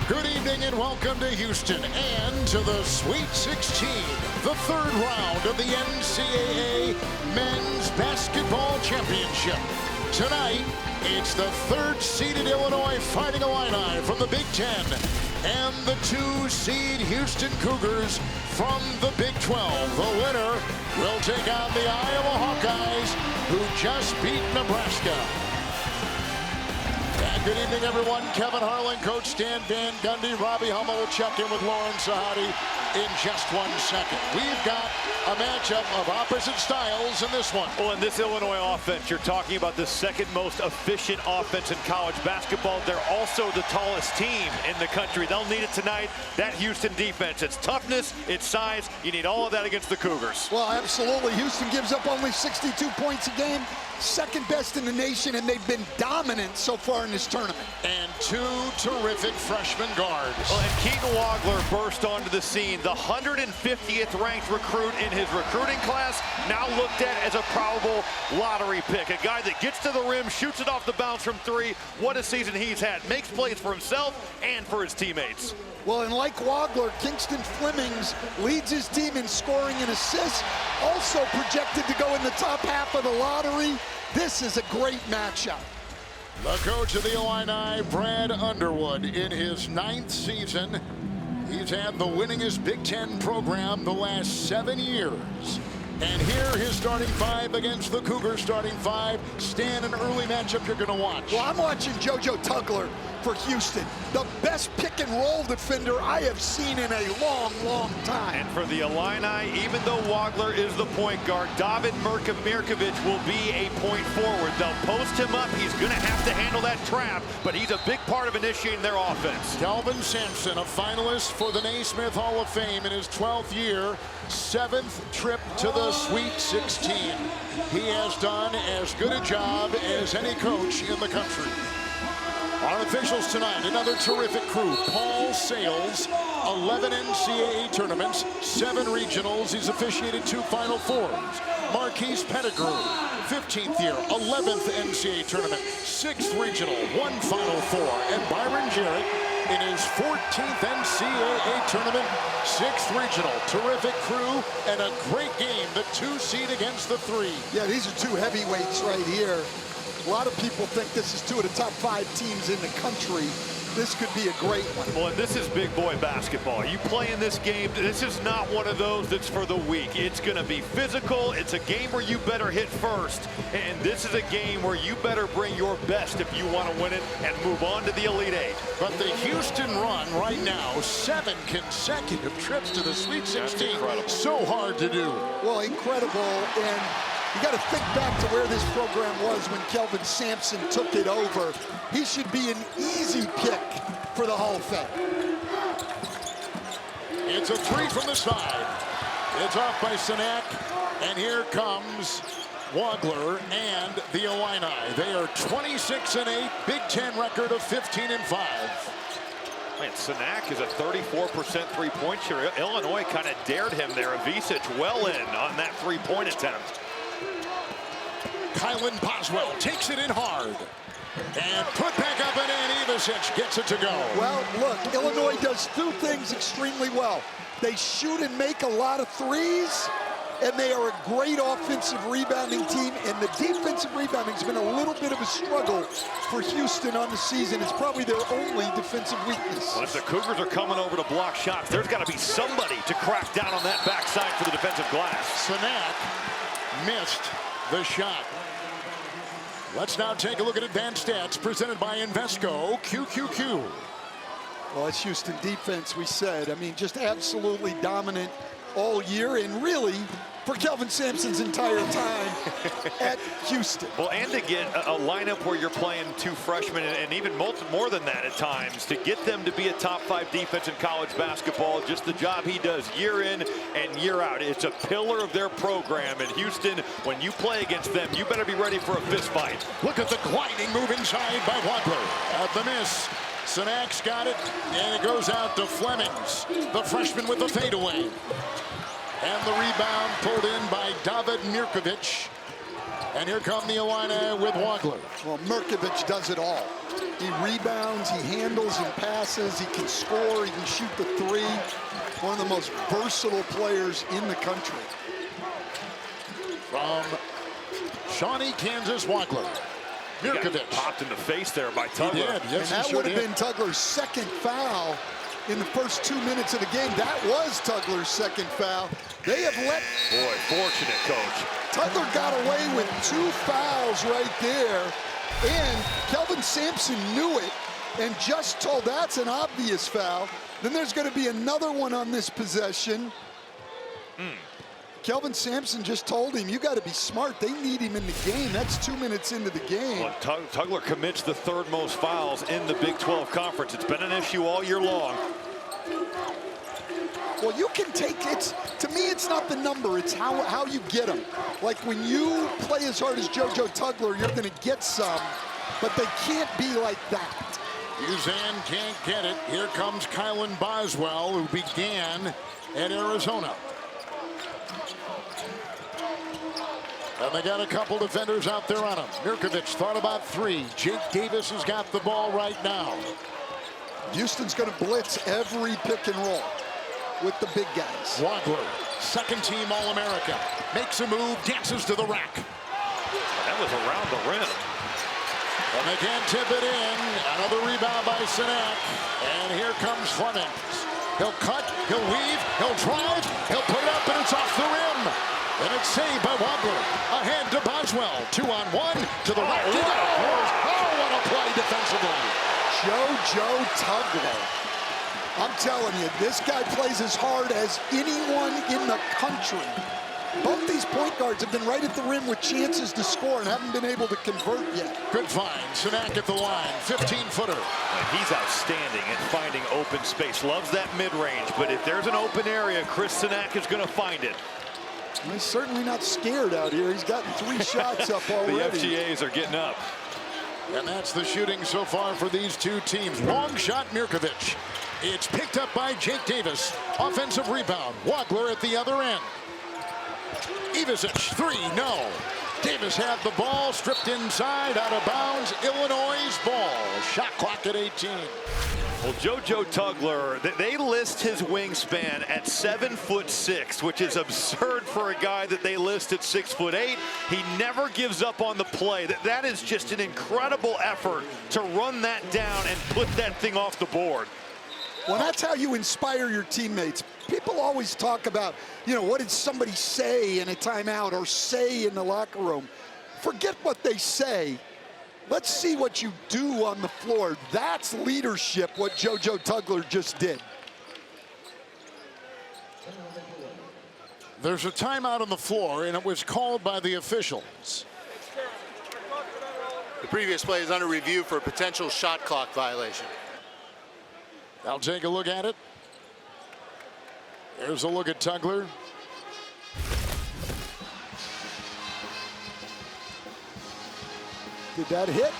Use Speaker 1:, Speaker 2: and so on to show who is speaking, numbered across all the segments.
Speaker 1: Good evening and welcome to Houston and to the Sweet 16, the third round of the NCAA Men's Basketball Championship. Tonight, it's the third-seeded Illinois Fighting Illini from the Big Ten and the two-seed Houston Cougars from the Big 12. The winner will take on the Iowa Hawkeyes, who just beat Nebraska. And good evening, everyone. Kevin Harlan, Coach Stan Van Gundy, Robbie Hummel will check in with Lauren Sahadi in just 1 second. We've got a matchup of opposite styles in this one.
Speaker 2: Well, in this Illinois offense, you're talking about the second most efficient offense in college basketball. They're also the tallest team in the country. They'll need it tonight. That Houston defense, its toughness, its size, you need all of that against the Cougars.
Speaker 3: Well, absolutely. Houston gives up only 62 points a game. Second best in the nation, and they've been dominant so far in this tournament.
Speaker 1: And two terrific freshman guards.
Speaker 2: Well, and Keaton Wagler burst onto the scene, the 150th ranked recruit in his recruiting class, now looked at as a probable lottery pick. A guy that gets to the rim, shoots it off the bounce from three. What a season he's had. Makes plays for himself and for his teammates.
Speaker 3: Well, and like Wagler, Kingston Flemings leads his team in scoring and assists, also projected to go in the top half of the lottery. This is a great matchup.
Speaker 1: The coach of the Illini, Brad Underwood, in his 9th season. He's had the winningest Big Ten program the last 7 years. And here, his starting five against the Cougars starting five. Stan, an early matchup you're going to watch.
Speaker 3: Well, I'm watching JoJo Tugler for Houston, the best pick and roll defender I have seen in a long, long time.
Speaker 2: And for the Illini, even though Wagler is the point guard, David Mirkovic will be a point forward. They'll post him up. He's going to have to handle that trap, but he's a big part of initiating their offense.
Speaker 1: Kelvin Sampson, a finalist for the Naismith Hall of Fame in his 12th year, 7th trip to the Sweet 16. He has done as good a job as any coach in the country. Our officials tonight, another terrific crew. Paul Sales, 11 NCAA tournaments, 7 regionals. He's officiated 2 Final Fours. Marquise Pettigrew, 15th year, 11th NCAA tournament, 6th regional, 1 Final Four. And Byron Jarrett in his 14th NCAA tournament, 6th regional. Terrific crew and a great game, the 2 seed against the 3.
Speaker 3: Yeah, these are 2 heavyweights right here. A lot of people think this is 2 of the top 5 teams in the country. This could be a great one.
Speaker 2: Well, this is big boy basketball. You play in this game, this is not one of those that's for the weak. It's going to be physical. It's a game where you better hit first. And this is a game where you better bring your best if you want to win it and move on to the Elite Eight.
Speaker 1: But the Houston run right now, 7 consecutive trips to the Sweet 16. So hard to do.
Speaker 3: Well, incredible. And you got to think back to where this program was when Kelvin Sampson took it over. He should be an easy pick for the Hall of Fame.
Speaker 1: It's a 3 from the side. It's off by Sinak, and here comes Wagler and the Illini. They are 26-8, Big Ten record of 15-5.
Speaker 2: Man, Sinak is a 34% three-point shooter. Illinois kind of dared him there. Avicic well in on that three-point attempt.
Speaker 1: Kylan Boswell takes it in hard. And put back up, and Avicic gets it to go.
Speaker 3: Well, look, Illinois does 2 things extremely well. They shoot and make a lot of threes, and they are a great offensive rebounding team, and the defensive rebounding has been a little bit of a struggle for Houston on the season. It's probably their only defensive weakness.
Speaker 2: Well, if the Cougars are coming over to block shots, there's got to be somebody to crack down on that backside for the defensive glass.
Speaker 1: Sinak missed the shot. Let's now take a look at advanced stats presented by Invesco QQQ.
Speaker 3: Well, it's Houston defense, we said. I mean, just absolutely dominant all year, and really for Kelvin Sampson's entire time at Houston.
Speaker 2: Well, and to get a lineup where you're playing 2 freshmen and even more than that at times, to get them to be a top 5 defense in college basketball, just the job he does year in and year out. It's a pillar of their program. And Houston, when you play against them, you better be ready for a fist fight.
Speaker 1: Look at the gliding move inside by Wagler. At the miss, Sinak's got it, and it goes out to Flemings, the freshman with the fadeaway. And the rebound pulled in by David Mirkovic. And here come the Illini with Wagler.
Speaker 3: Well, Mirkovic does it all. He rebounds, he handles, he passes, he can score, he can shoot the three. One of the most versatile players in the country.
Speaker 1: From Shawnee, Kansas, Wagler. Mirkovic.
Speaker 2: Popped in the face there by Tugler.
Speaker 1: He did. Yes,
Speaker 3: And that would have been Tugler's second foul in the first 2 minutes of the game. That was Tugler's second foul. They have let...
Speaker 2: Boy, fortunate, Coach.
Speaker 3: Tugler got away with 2 fouls right there. And Kelvin Sampson knew it and just told that's an obvious foul. Then there's going to be another one on this possession. Kelvin Sampson just told him, you got to be smart. They need him in the game. That's 2 minutes into the game.
Speaker 2: Well, Tugler commits the 3rd most fouls in the Big 12 Conference. It's been an issue all year long.
Speaker 3: Well, you can take it. To me, it's not the number. It's how you get them. Like when you play as hard as JoJo Tugler, you're going to get some, but they can't be like that.
Speaker 1: Uzan can't get it. Here comes Kylan Boswell, who began at Arizona. And they got a couple defenders out there on him. Mirkovic thought about 3. Jake Davis has got the ball right now.
Speaker 3: Houston's going to blitz every pick and roll with the big guys.
Speaker 1: Wagler, second-team All-America, makes a move, dances to the rack.
Speaker 2: That was around the rim.
Speaker 1: And they can't tip it in. Another rebound by Sinak. And here comes Flemings. He'll cut, he'll weave, he'll drive, he'll put it up, and it's off the rim. And it's saved by Wagler. Ahead to Boswell. 2-on-1 to the right. He goes. Oh, what a play defensively.
Speaker 3: JoJo Tugler. I'm telling you, this guy plays as hard as anyone in the country. Both these point guards have been right at the rim with chances to score and haven't been able to convert yet.
Speaker 1: Good find. Sinak at the line. 15-footer.
Speaker 2: He's outstanding at finding open space. Loves that mid-range, but if there's an open area, Chris Sinak is going to find it.
Speaker 3: He's certainly not scared out here. He's gotten 3 shots up already.
Speaker 2: The FGAs are getting up.
Speaker 1: And that's the shooting so far for these two teams. Long shot, Mirkovic. It's picked up by Jake Davis. Offensive rebound. Wagler at the other end. Ivisic, 3, no. Davis had the ball, stripped inside, out of bounds. Illinois' ball. Shot clock at 18.
Speaker 2: Well, JoJo Tugler, they list his wingspan at 7'6", which is absurd for a guy that they list at 6'8". He never gives up on the play. That is just an incredible effort to run that down and put that thing off the board.
Speaker 3: Well, that's how you inspire your teammates. People always talk about, you know, what did somebody say in a timeout or say in the locker room? Forget what they say. Let's see what you do on the floor. That's leadership, what JoJo Tugler just did.
Speaker 1: There's a timeout on the floor, and it was called by the officials.
Speaker 4: The previous play is under review for a potential shot clock violation.
Speaker 1: I'll take a look at it. There's a look at Tugler.
Speaker 3: Did that hit?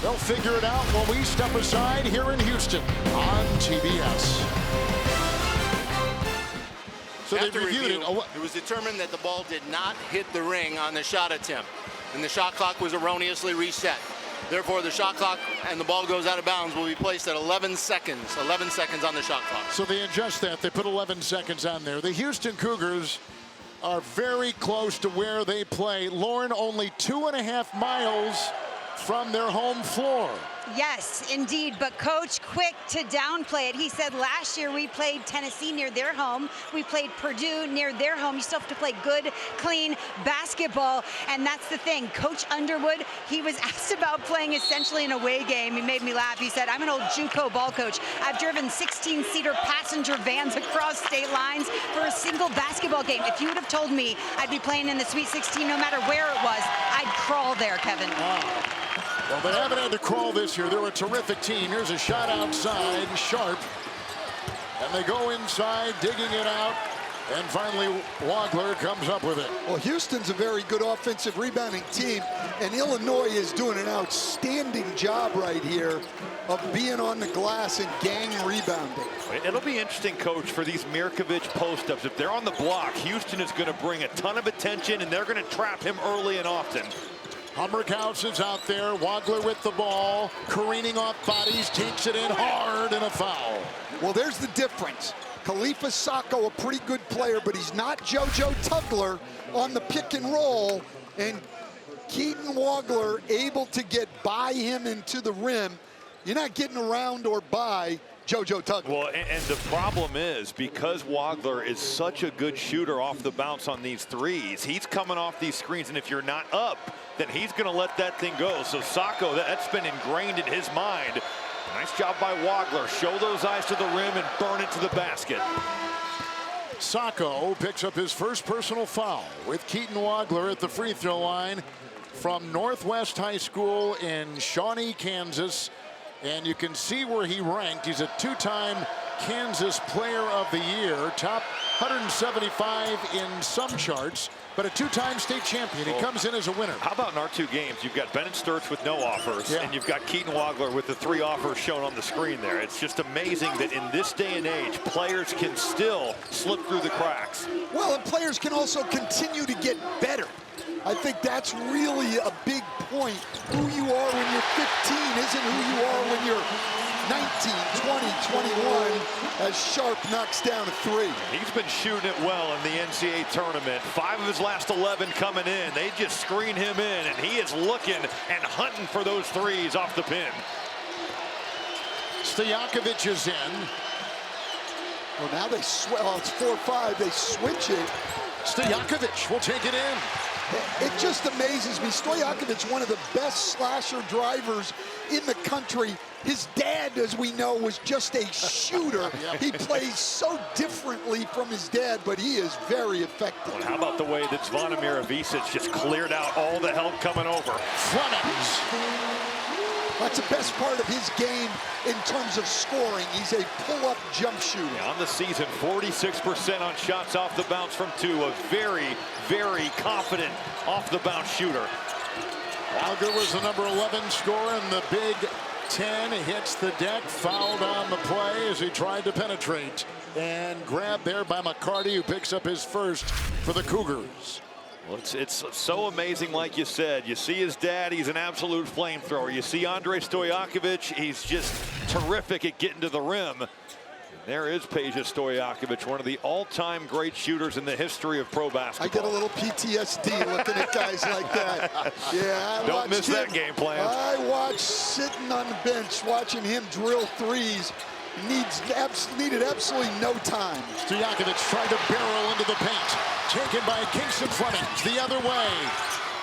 Speaker 1: They'll figure it out while we step aside here in Houston on TBS. So they
Speaker 4: After
Speaker 1: reviewed
Speaker 4: review,
Speaker 1: it.
Speaker 4: it was determined that the ball did not hit the ring on the shot attempt, and the shot clock was erroneously reset. Therefore, the shot clock and the ball goes out of bounds will be placed at 11 seconds. 11 seconds on the shot clock.
Speaker 1: So they adjust that. They put 11 seconds on there. The Houston Cougars are very close to where they play. Lauren, only 2.5 miles from their home floor.
Speaker 5: Yes, indeed, but Coach quick to downplay it. He said last year we played Tennessee near their home. We played Purdue near their home. You still have to play good, clean basketball, and that's the thing. Coach Underwood, he was asked about playing essentially an away game. He made me laugh. He said, I'm an old JUCO ball coach. I've driven 16-seater passenger vans across state lines for a single basketball game. If you would have told me I'd be playing in the Sweet 16 no matter where it was, I'd crawl there, Kevin.
Speaker 1: Wow. Well, they haven't had to crawl this year. They're a terrific team. Here's a shot outside, Sharp. And they go inside, digging it out. And finally, Wagler comes up with it.
Speaker 3: Well, Houston's a very good offensive rebounding team, and Illinois is doing an outstanding job right here of being on the glass and gang rebounding.
Speaker 2: It'll be interesting, Coach, for these Mirkovic post-ups. If they're on the block, Houston is going to bring a ton of attention, and they're going to trap him early and often.
Speaker 1: Humberkaus is out there. Wagler with the ball, careening off bodies, takes it in hard, and a foul.
Speaker 3: Well, there's the difference. Khalifa Sacco, a pretty good player, but he's not JoJo Tugler on the pick and roll. And Keaton Wagler able to get by him into the rim. You're not getting around or by JoJo Tugler.
Speaker 2: Well, and the problem is, because Wagler is such a good shooter off the bounce on these threes, he's coming off these screens, and if you're not up, then he's going to let that thing go. So Sacco, that's been ingrained in his mind. Nice job by Wagler. Show those eyes to the rim and burn it to the basket.
Speaker 1: Sacco picks up his first personal foul with Keaton Wagler at the free throw line from Northwest High School in Shawnee, Kansas. And you can see where he ranked. He's a two-time Kansas Player of the Year, top 175 in some charts, but a two-time state champion. He comes in as a winner.
Speaker 2: How about in our two games? You've got Bennett Sturts with no offers, and you've got Keaton Wagler with the 3 offers shown on the screen there. It's just amazing that in this day and age, players can still slip through the cracks.
Speaker 3: Well, and players can also continue to get better. I think that's really a big point. Who you are when you're 15 isn't who you are when you're 19, 20, 21, as Sharp knocks down a 3.
Speaker 2: He's been shooting it well in the NCAA tournament. 5 of his last 11 coming in. They just screen him in, and he is looking and hunting for those threes off the pin.
Speaker 1: Stojakovic is in.
Speaker 3: Well, now they it's 4-5. They switch it.
Speaker 1: Stojakovic will take it in.
Speaker 3: It just amazes me. Stojakovic, one of the best slasher drivers in the country. His dad, as we know, was just a shooter. He plays so differently from his dad, but he is very effective.
Speaker 2: Well, how about the way that Zvonimir Ivisic just cleared out all the help coming over?
Speaker 1: Flemings.
Speaker 3: That's the best part of his game in terms of scoring. He's a pull-up jump shooter.
Speaker 2: Yeah, on the season, 46% on shots off the bounce from 2. A very, very confident off-the-bounce shooter.
Speaker 1: Wagler was the number 11 scorer in the Big Ten. Hits the deck, fouled on the play as he tried to penetrate. And grabbed there by McCarty, who picks up his first for the Cougars.
Speaker 2: Well, it's so amazing, like you said. You see his dad, he's an absolute flamethrower. You see Andrei Stojakovic, he's just terrific at getting to the rim. And there is Peja Stojakovic, one of the all-time great shooters in the history of pro basketball.
Speaker 3: I get a little PTSD looking at guys like that. Yeah,
Speaker 2: Don't miss that game plan.
Speaker 3: I watched sitting on the bench, watching him drill threes. Needed absolutely no time.
Speaker 1: Stojakovic tried to barrel into the paint. Taken by Kingston Flemings the other way.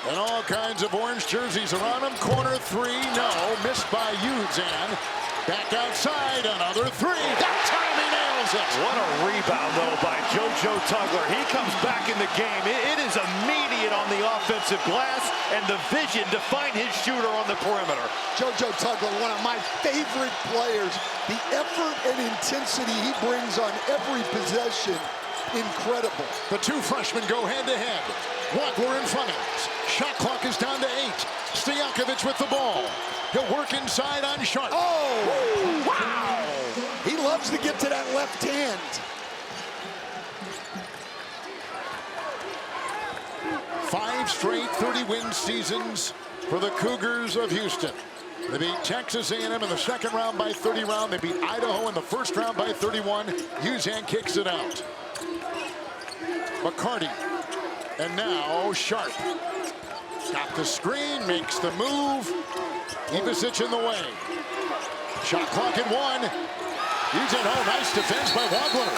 Speaker 1: And all kinds of orange jerseys around him. Corner 3, no. Missed by Uzan. Back outside, another 3. That time he nails it.
Speaker 2: What a rebound, though, by JoJo Tugler. He comes back in the game. It is immediate on the offensive glass, and the vision to find his shooter on the perimeter.
Speaker 3: JoJo Tugler, one of my favorite players. The effort and intensity he brings on every possession, incredible.
Speaker 1: The two freshmen go head-to-head. Wagler and Flemings. Shot clock is down to 8. Stojakovic with the ball. He'll work inside on Sharp.
Speaker 3: Oh, wow! He loves to get to that left hand.
Speaker 1: Five straight 30-win seasons for the Cougars of Houston. They beat Texas A&M in the second round by 30 round. They beat Idaho in the first round by 31. Uzan kicks it out. McCarty. And now Sharp. Got the screen, makes the move. Ivisic in the way. Shot clock at 1. Uzan, oh, nice defense by Wagler.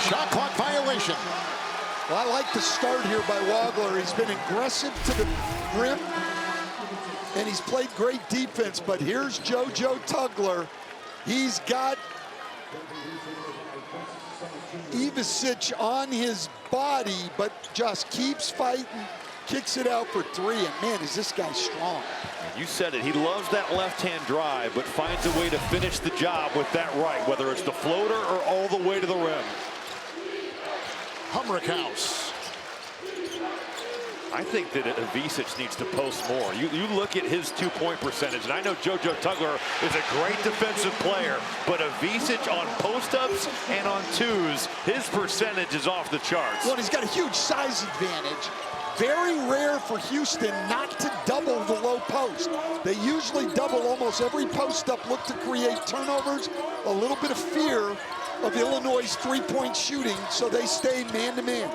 Speaker 1: Shot clock violation.
Speaker 3: Well, I like the start here by Wagler. He's been aggressive to the rim, and he's played great defense. But here's JoJo Tugler. He's got Ivisic on his body, but just keeps fighting, kicks it out for 3. And man, is this guy strong.
Speaker 2: You said it. He loves that left-hand drive, but finds a way to finish the job with that right, whether it's the floater or all the way to the rim.
Speaker 1: Hamrickhouse.
Speaker 2: I think that Ivisic needs to post more. You look at his 2-point percentage, and I know JoJo Tugler is a great defensive player, but Ivisic on post-ups and on twos, his percentage is off the charts.
Speaker 3: Well, he's got a huge size advantage. Very rare for Houston not to double the low post. They usually double almost every post-up, look to create turnovers, a little bit of fear of Illinois' three-point shooting, so they stay man-to-man.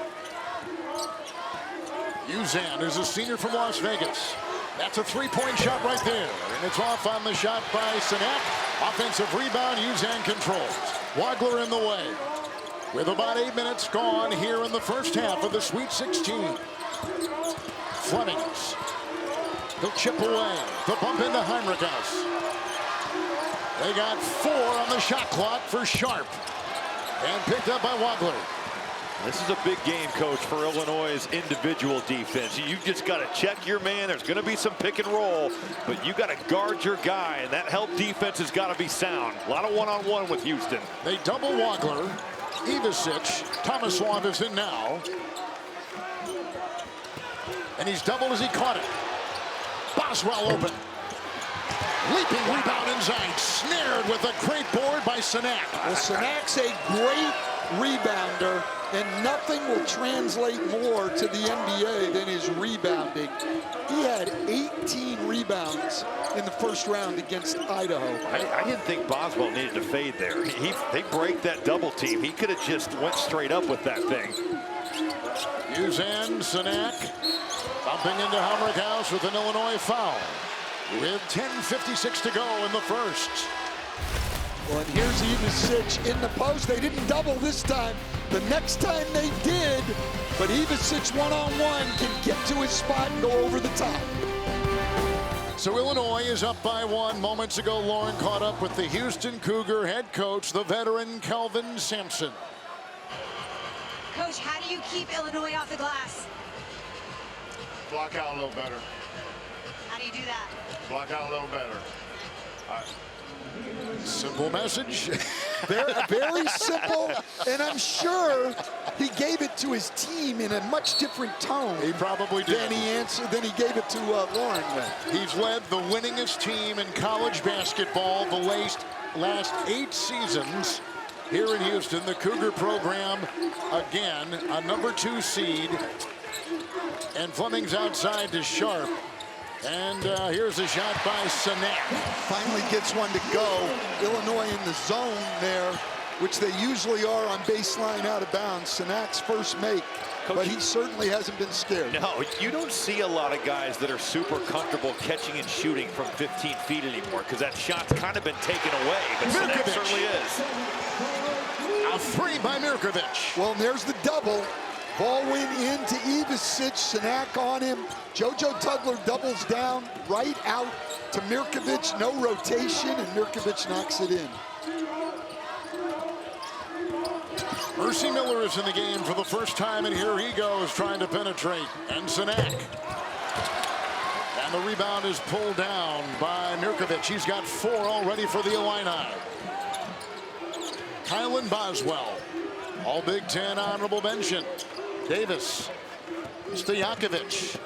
Speaker 1: Uzan is a senior from Las Vegas. That's a three-point shot right there. And it's off on the shot by Sinek. Offensive rebound, Uzan controls. Wagler in the way. With about 8 minutes gone here in the first half of the Sweet 16. Flemings. He'll chip away. The bump into Hamrickhouse. They got 4 on the shot clock for Sharp. And picked up by Wagler.
Speaker 2: This is a big game, Coach, for Illinois' individual defense. You just got to check your man. There's going to be some pick and roll, but you got to guard your guy, and that help defense has got to be sound. A lot of one-on-one with Houston.
Speaker 1: They double Wagler. Ivisic. Tomislav is in now. And he's doubled as he caught it. Boswell open. Leaping rebound inside. Snared with a great board by Sinek.
Speaker 3: Well, Sinek's a great rebounder, and nothing will translate more to the NBA than his rebounding. He had 18 rebounds in the first round against Idaho.
Speaker 2: I didn't think Boswell needed to fade there. They break that double team. He could have just went straight up with that thing.
Speaker 1: Uzan, Sinek, bumping into Hamrickhouse with an Illinois foul. With 10:56 to go in the first.
Speaker 3: Well, and here's Ivisic in the post. They didn't double this time. The next time they did, but Ivisic one-on-one can get to his spot and go over the top.
Speaker 1: So Illinois is up by 1. Moments ago, Lauren caught up with the Houston Cougar head coach, the veteran Kelvin Sampson.
Speaker 5: Coach, how do you keep Illinois off the glass?
Speaker 6: Block out a little better.
Speaker 5: How do you do that?
Speaker 6: Block out a little better.
Speaker 1: Simple message.
Speaker 3: Very simple, and I'm sure he gave it to his team in a much different tone.
Speaker 1: He probably did.
Speaker 3: Than he gave it to Lauren with.
Speaker 1: He's led the winningest team in college basketball the last 8 seasons here in Houston. The Cougar program, again, a number 2 seed. And Fleming's outside to Sharp. And here's a shot by Sinek.
Speaker 3: Finally gets one to go. Illinois in the zone there, which they usually are on baseline out of bounds. Sinek's first make, Coach, but he certainly hasn't been scared.
Speaker 2: No, you don't see a lot of guys that are super comfortable catching and shooting from 15 feet anymore, because that shot's kind of been taken away, but Sinek certainly is.
Speaker 1: A 3 by Mirkovic.
Speaker 3: Well, there's the double. Ball went into Ivisic, Sinek on him. JoJo Tugler doubles down, right out to Mirkovic. No rotation, and Mirkovic knocks it in.
Speaker 1: Mercy Miller is in the game for the first time, and here he goes trying to penetrate. And Sinek. And the rebound is pulled down by Mirkovic. He's got 4 already for the Illini. Kylan Boswell. All Big Ten honorable mention. Davis. Stojakovic.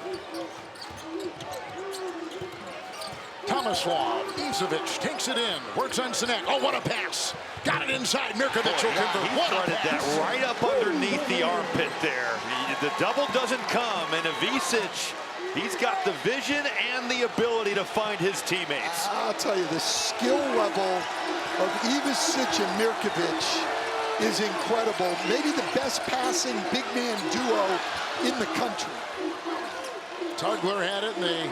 Speaker 1: Tomislav. Ivisic takes it in. Works on Sinek. Oh, what a pass. Got it inside. Mirkovic will convert.
Speaker 2: He threaded that right up underneath the armpit there. The double doesn't come, and Ivisic, he's got the vision and the ability to find his teammates.
Speaker 3: I'll tell you, the skill level of Ivisic and Mirkovic is incredible. Maybe the best passing big man duo in the country.
Speaker 1: Tugler had it, and they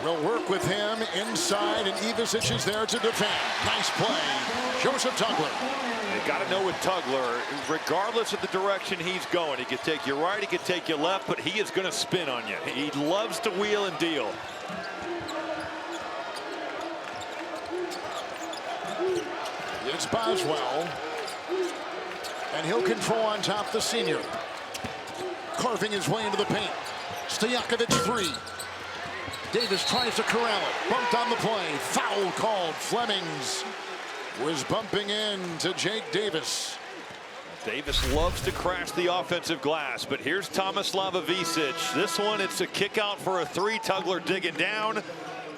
Speaker 1: will work with him inside, and Ivisic is there to defend. Nice play. Joseph Tugler.
Speaker 2: You got to know with Tugler, regardless of the direction he's going, he could take you right, he could take you left, but he is going to spin on you. He loves to wheel and deal.
Speaker 1: It's Boswell. And he'll control on top the senior. Carving his way into the paint. Stojakovic 3. Davis tries to corral it. Bumped on the play. Foul called. Flemings was bumping into Jake Davis.
Speaker 2: Davis loves to crash the offensive glass, but here's Tomislav Ivisic. This one, it's a kick out for a three. Tugler digging down.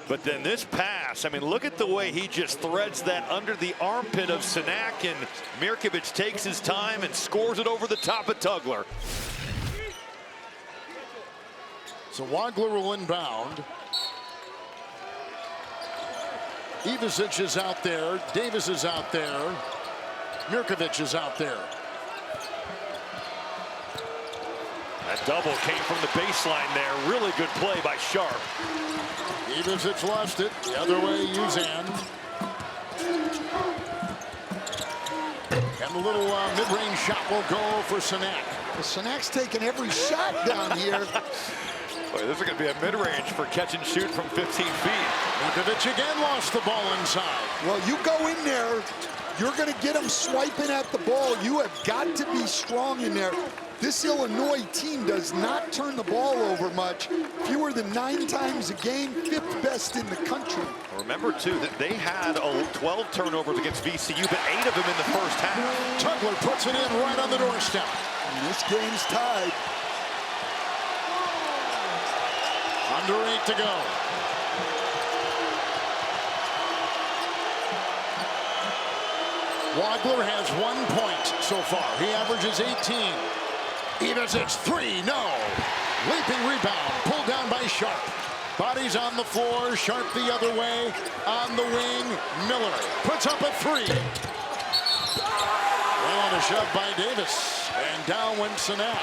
Speaker 2: But then this pass, I mean, look at the way he just threads that under the armpit of Sinak, and Mirkovic takes his time and scores it over the top of Tugler.
Speaker 1: So Wagler will inbound. Ivisic is out there. Davis is out there. Mirkovic is out there.
Speaker 2: That double came from the baseline there. Really good play by Sharp.
Speaker 1: Ivisic lost it. The other way, Uzan. And the little mid-range shot will go for Sinak.
Speaker 3: Well, Sinak's taking every shot down here.
Speaker 2: Boy, this is going to be a mid-range for catch and shoot from 15 feet.
Speaker 1: Mirkovic again lost the ball inside.
Speaker 3: Well, you go in there, you're going to get him swiping at the ball. You have got to be strong in there. This Illinois team does not turn the ball over much. Fewer than 9 times a game, 5th best in the country.
Speaker 2: Remember, too, that they had 12 turnovers against VCU, but 8 of them in the first half.
Speaker 1: Tugler puts it in right on the doorstep.
Speaker 3: And this game's tied.
Speaker 1: Under 8 to go. Wagler has 1 point so far. He averages 18. Ivisic 3, no. Leaping rebound, pulled down by Sharp. Bodies on the floor, Sharp the other way. On the wing, Miller puts up a 3. Well, and a shove by Davis. And down went Sinak.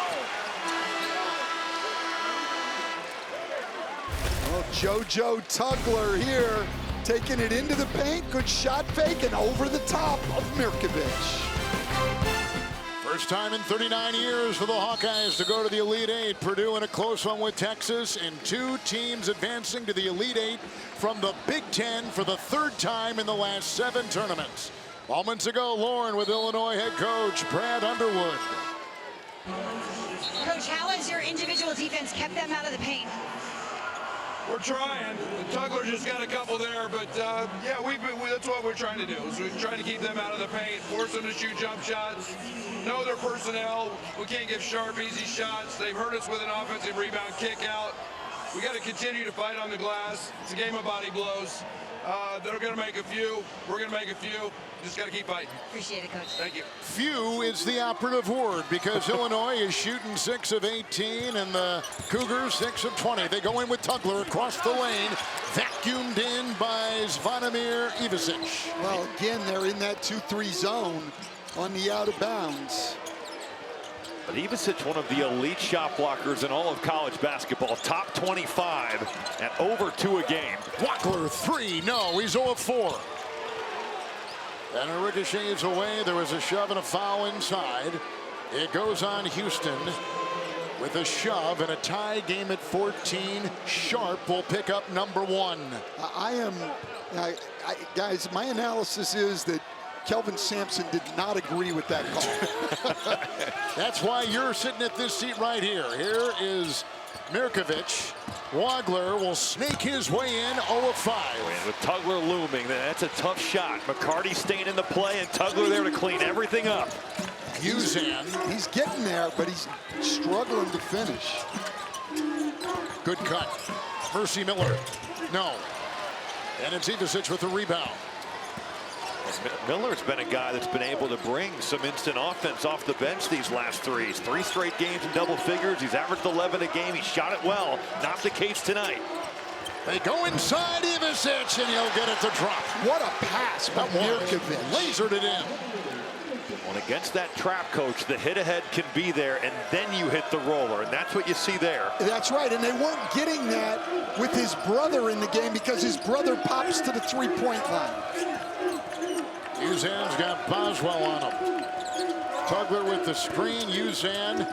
Speaker 3: Well, JoJo Tugler here, taking it into the paint. Good shot fake and over the top of Mirkovic.
Speaker 1: First time in 39 years for the Hawkeyes to go to the Elite Eight. Purdue in a close one with Texas, and 2 teams advancing to the Elite Eight from the Big Ten for the 3rd time in the last 7 tournaments. Moments ago, Lauren with Illinois head coach Brad Underwood.
Speaker 5: Coach, how has your individual defense kept them out of the paint?
Speaker 7: We're trying. Tugler just got a couple there, but yeah, that's what we're trying to do. So we're trying to keep them out of the paint, force them to shoot jump shots, know their personnel. We can't give Sharp easy shots. They've hurt us with an offensive rebound kick out. We got to continue to fight on the glass. It's a game of body blows. They're going to make a few. We're going to make a few. Just got to keep fighting.
Speaker 5: Appreciate it, Coach.
Speaker 7: Thank you.
Speaker 1: Few is the operative word because Illinois is shooting 6 of 18 and the Cougars 6 of 20. They go in with Tugler across the lane, vacuumed in by Zvonimir Ivisic.
Speaker 3: Well, again, they're in that 2-3 zone on the out of bounds.
Speaker 2: But Ivisic, one of the elite shot blockers in all of college basketball. Top 25 at over 2 a game.
Speaker 1: Wagler 3, no, he's 0 of 4. And it ricochets away. There was a shove and a foul inside. It goes on Houston with a shove and a tie game at 14. Sharp will pick up number 1.
Speaker 3: Guys, my analysis is that Kelvin Sampson did not agree with that call.
Speaker 1: That's why you're sitting at this seat right here. Here is Mirkovic. Wagler will snake his way in 0 of 5.
Speaker 2: And with Tugler looming, that's a tough shot. McCarty staying in the play and Tugler there to clean everything up.
Speaker 1: Uzan.
Speaker 3: He's getting there, but he's struggling to finish.
Speaker 1: Good cut. Mercy Miller. No. And it's Ivisic with the rebound.
Speaker 2: Miller's been a guy that's been able to bring some instant offense off the bench these last 3s. 3 straight games in double figures. He's averaged 11 a game. He shot it well. Not the case tonight.
Speaker 1: They go inside Ivisic, and he'll get it to drop.
Speaker 3: What a pass by Mirkovic.
Speaker 1: Lasered it in.
Speaker 2: Well, against that trap, coach, the hit ahead can be there, and then you hit the roller, and that's what you see there.
Speaker 3: That's right, and they weren't getting that with his brother in the game because his brother pops to the 3-point line.
Speaker 1: Uzan's got Boswell on him. Tugler with the screen, Uzan.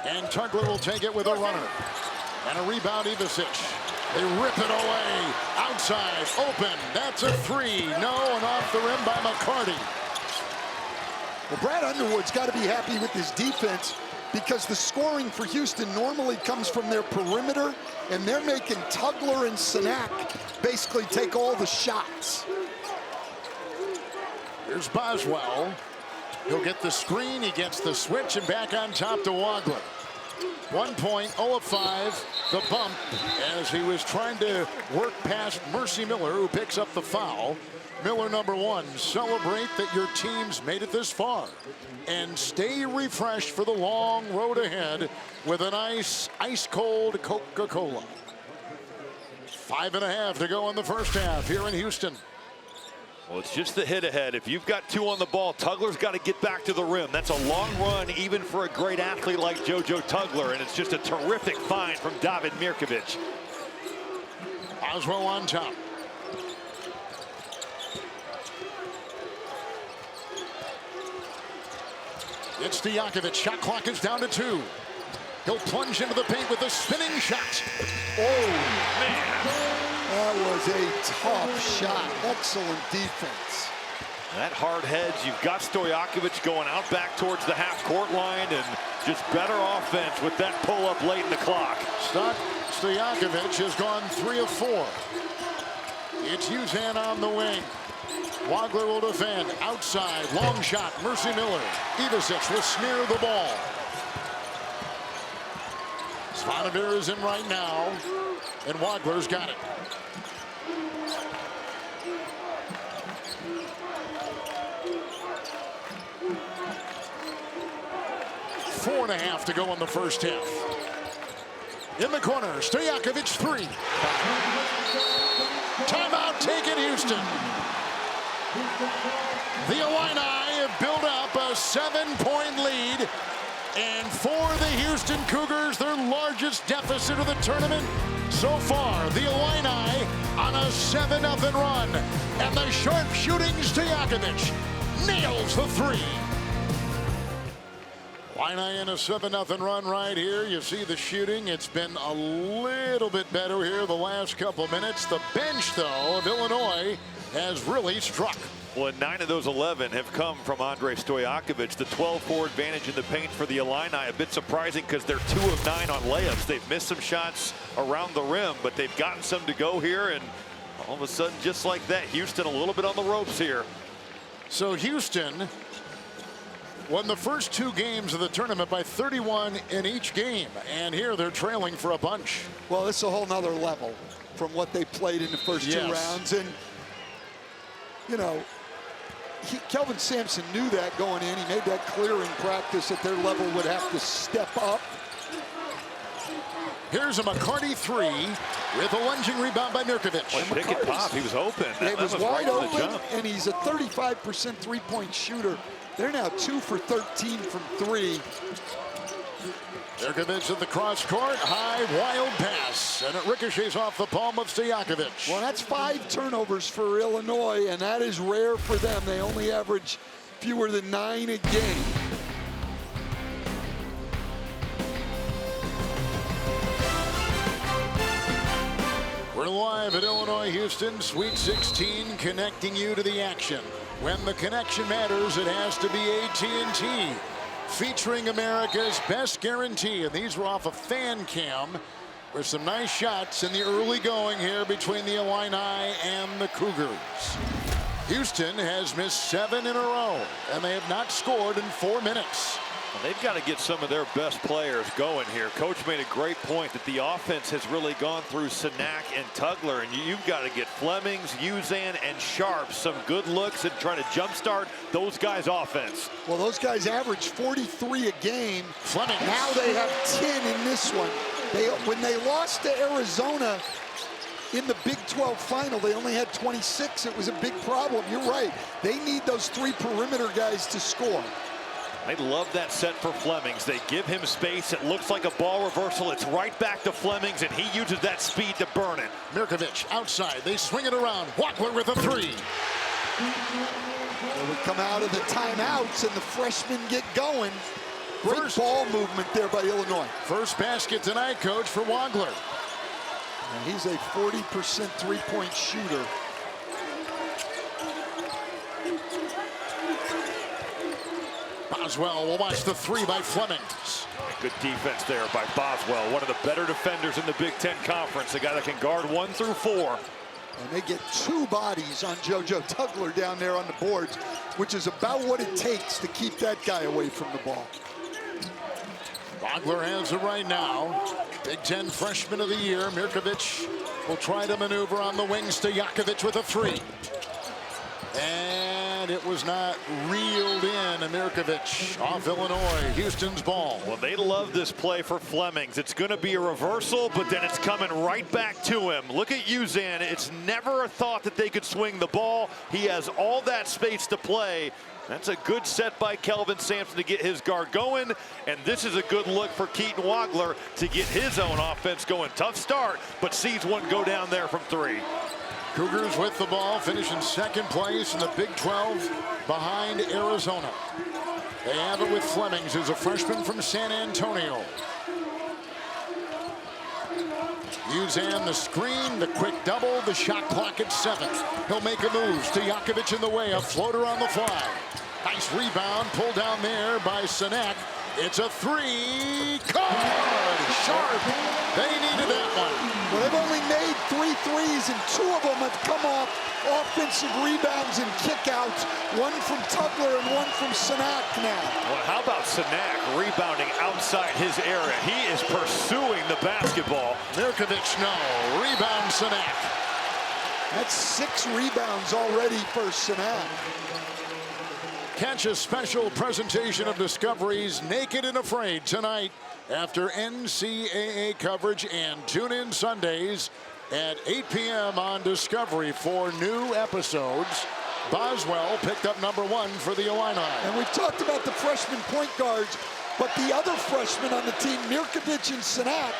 Speaker 1: And Tugler will take it with a runner. And a rebound, Ivisic. They rip it away. Outside, open. That's a 3. No, and off the rim by McCarty.
Speaker 3: Well, Brad Underwood's got to be happy with his defense because the scoring for Houston normally comes from their perimeter, and they're making Tugler and Sinak basically take all the shots.
Speaker 1: Here's Boswell. He'll get the screen, he gets the switch, and back on top to Wagler. 1 point, 0 of 5, the bump as he was trying to work past Mercy Miller, who picks up the foul. Miller, number 1, celebrate that your team's made it this far and stay refreshed for the long road ahead with an ice-cold Coca-Cola. 5.5 to go in the first half here in Houston.
Speaker 2: Well, it's just the hit ahead. If you've got 2 on the ball, Tugler's got to get back to the rim. That's a long run, even for a great athlete like JoJo Tugler, and it's just a terrific find from David Mirkovic.
Speaker 1: Oswell on top. It's Stojakovic. Shot clock is down to 2. He'll plunge into the paint with a spinning shot.
Speaker 3: Oh, man. That was a tough shot. Excellent defense.
Speaker 2: That hard heads. You've got Stojakovic going out back towards the half-court line, and just better offense with that pull-up late in the clock.
Speaker 1: Stojakovic has gone 3 of 4. It's Uzan on the wing. Wagler will defend. Outside, long shot, Mercy Miller. Ivicic will smear the ball. Svanavir is in right now, and Wagler's got it. Four and a half to go in the first half. In the corner, Stojakovic 3. Timeout taken, Houston. The Illini have built up a 7-point lead. And for the Houston Cougars, their largest deficit of the tournament so far. The Illini on a 7-0 run. And the sharp-shooting Stojakovic nails the 3. Illini in a 7-0 run right here. You see the shooting. It's been a little bit better here the last couple minutes. The bench, though, of Illinois has really struck.
Speaker 2: Well, 9 of those 11 have come from Andrei Stojakovic. The 12-4 advantage in the paint for the Illini. A bit surprising because they're 2 of 9 on layups. They've missed some shots around the rim, but they've gotten some to go here. And all of a sudden, just like that, Houston a little bit on the ropes here.
Speaker 1: So Houston won the first 2 games of the tournament by 31 in each game. And here they're trailing for a bunch.
Speaker 3: Well, it's a whole nother level from what they played in the first 2 rounds. And, you know, Kelvin Sampson knew that going in. He made that clear in practice that their level would have to step up.
Speaker 1: Here's a McCarty 3 with a lunging rebound by Mirkovic.
Speaker 2: Pick and pop. He was open.
Speaker 3: It was wide open, and he's a 35% three-point shooter. They're now 2 for 13 from 3.
Speaker 1: Mirkovic at the cross court, high, wild pass, and it ricochets off the palm of Stojakovic.
Speaker 3: Well, that's 5 turnovers for Illinois, and that is rare for them. They only average fewer than 9 a game.
Speaker 1: We're live at Illinois, Houston, Sweet 16, connecting you to the action. When the connection matters, it has to be AT&T. Featuring America's best guarantee. And these were off a fan cam with some nice shots in the early going here between the Illini and the Cougars. Houston has missed 7 in a row, and they have not scored in 4 minutes.
Speaker 2: Well, they've got to get some of their best players going here. Coach made a great point that the offense has really gone through Sanak and Tugler, and you've got to get Flemings, Uzan, and Sharp some good looks and try to jumpstart those guys' offense.
Speaker 3: Well, those guys average 43 a game.
Speaker 1: Flemings.
Speaker 3: Now they have 10 in this one. When they lost to Arizona in the Big 12 final, they only had 26. It was a big problem. You're right. They need those 3 perimeter guys to score.
Speaker 2: I love that set for Flemings. They give him space. It looks like a ball reversal. It's right back to Flemings, and he uses that speed to burn it.
Speaker 1: Mirkovic outside. They swing it around. Wagler with a 3.
Speaker 3: They would come out of the timeouts, and the freshmen get going. Great ball movement there by Illinois.
Speaker 1: First basket tonight, Coach, for Wagler.
Speaker 3: And he's a 40% three-point shooter.
Speaker 1: Boswell will watch the 3 by Flemings.
Speaker 2: Good defense there by Boswell, one of the better defenders in the Big Ten Conference, a guy that can guard 1 through 4.
Speaker 3: And they get 2 bodies on JoJo Tugler down there on the boards, which is about what it takes to keep that guy away from the ball.
Speaker 1: Wagler has it right now. Big Ten Freshman of the Year. Mirkovic will try to maneuver on the wings. Stojakovic with a 3. And it was not reeled in. Mirkovic off Illinois. Houston's ball.
Speaker 2: Well, they love this play for Flemings. It's going to be a reversal, but then it's coming right back to him. Look at Uzan. It's never a thought that they could swing the ball. He has all that space to play. That's a good set by Kelvin Sampson to get his guard going. And this is a good look for Keaton Wagler to get his own offense going. Tough start, but sees one go down there from 3.
Speaker 1: Cougars with the ball, finishing 2nd place in the Big 12 behind Arizona. They have it with Flemings, who's a freshman from San Antonio. Uzan the screen, the quick double, the shot clock at 7. He'll make a move. Stojakovic in the way, a floater on the fly. Nice rebound, pulled down there by Sinek. It's a 3. Caught! Sharp. They needed that one.
Speaker 3: Well, they've only made 3 threes, and 2 of them have come off offensive rebounds and kickouts. 1 from Tugler and 1 from Sinek now.
Speaker 2: Well, how about Sinek rebounding outside his area? He is pursuing the basketball.
Speaker 1: Mirkovic, no. Rebound Sinek.
Speaker 3: That's 6 rebounds already for Sinek.
Speaker 1: Catch a special presentation of Discovery's Naked and Afraid tonight after NCAA coverage, and tune in Sundays at 8 p.m. on Discovery for new episodes. Boswell picked up #1 for the Illini.
Speaker 3: And we talked about the freshman point guards, but the other freshmen on the team, Mirkovic and Sinek,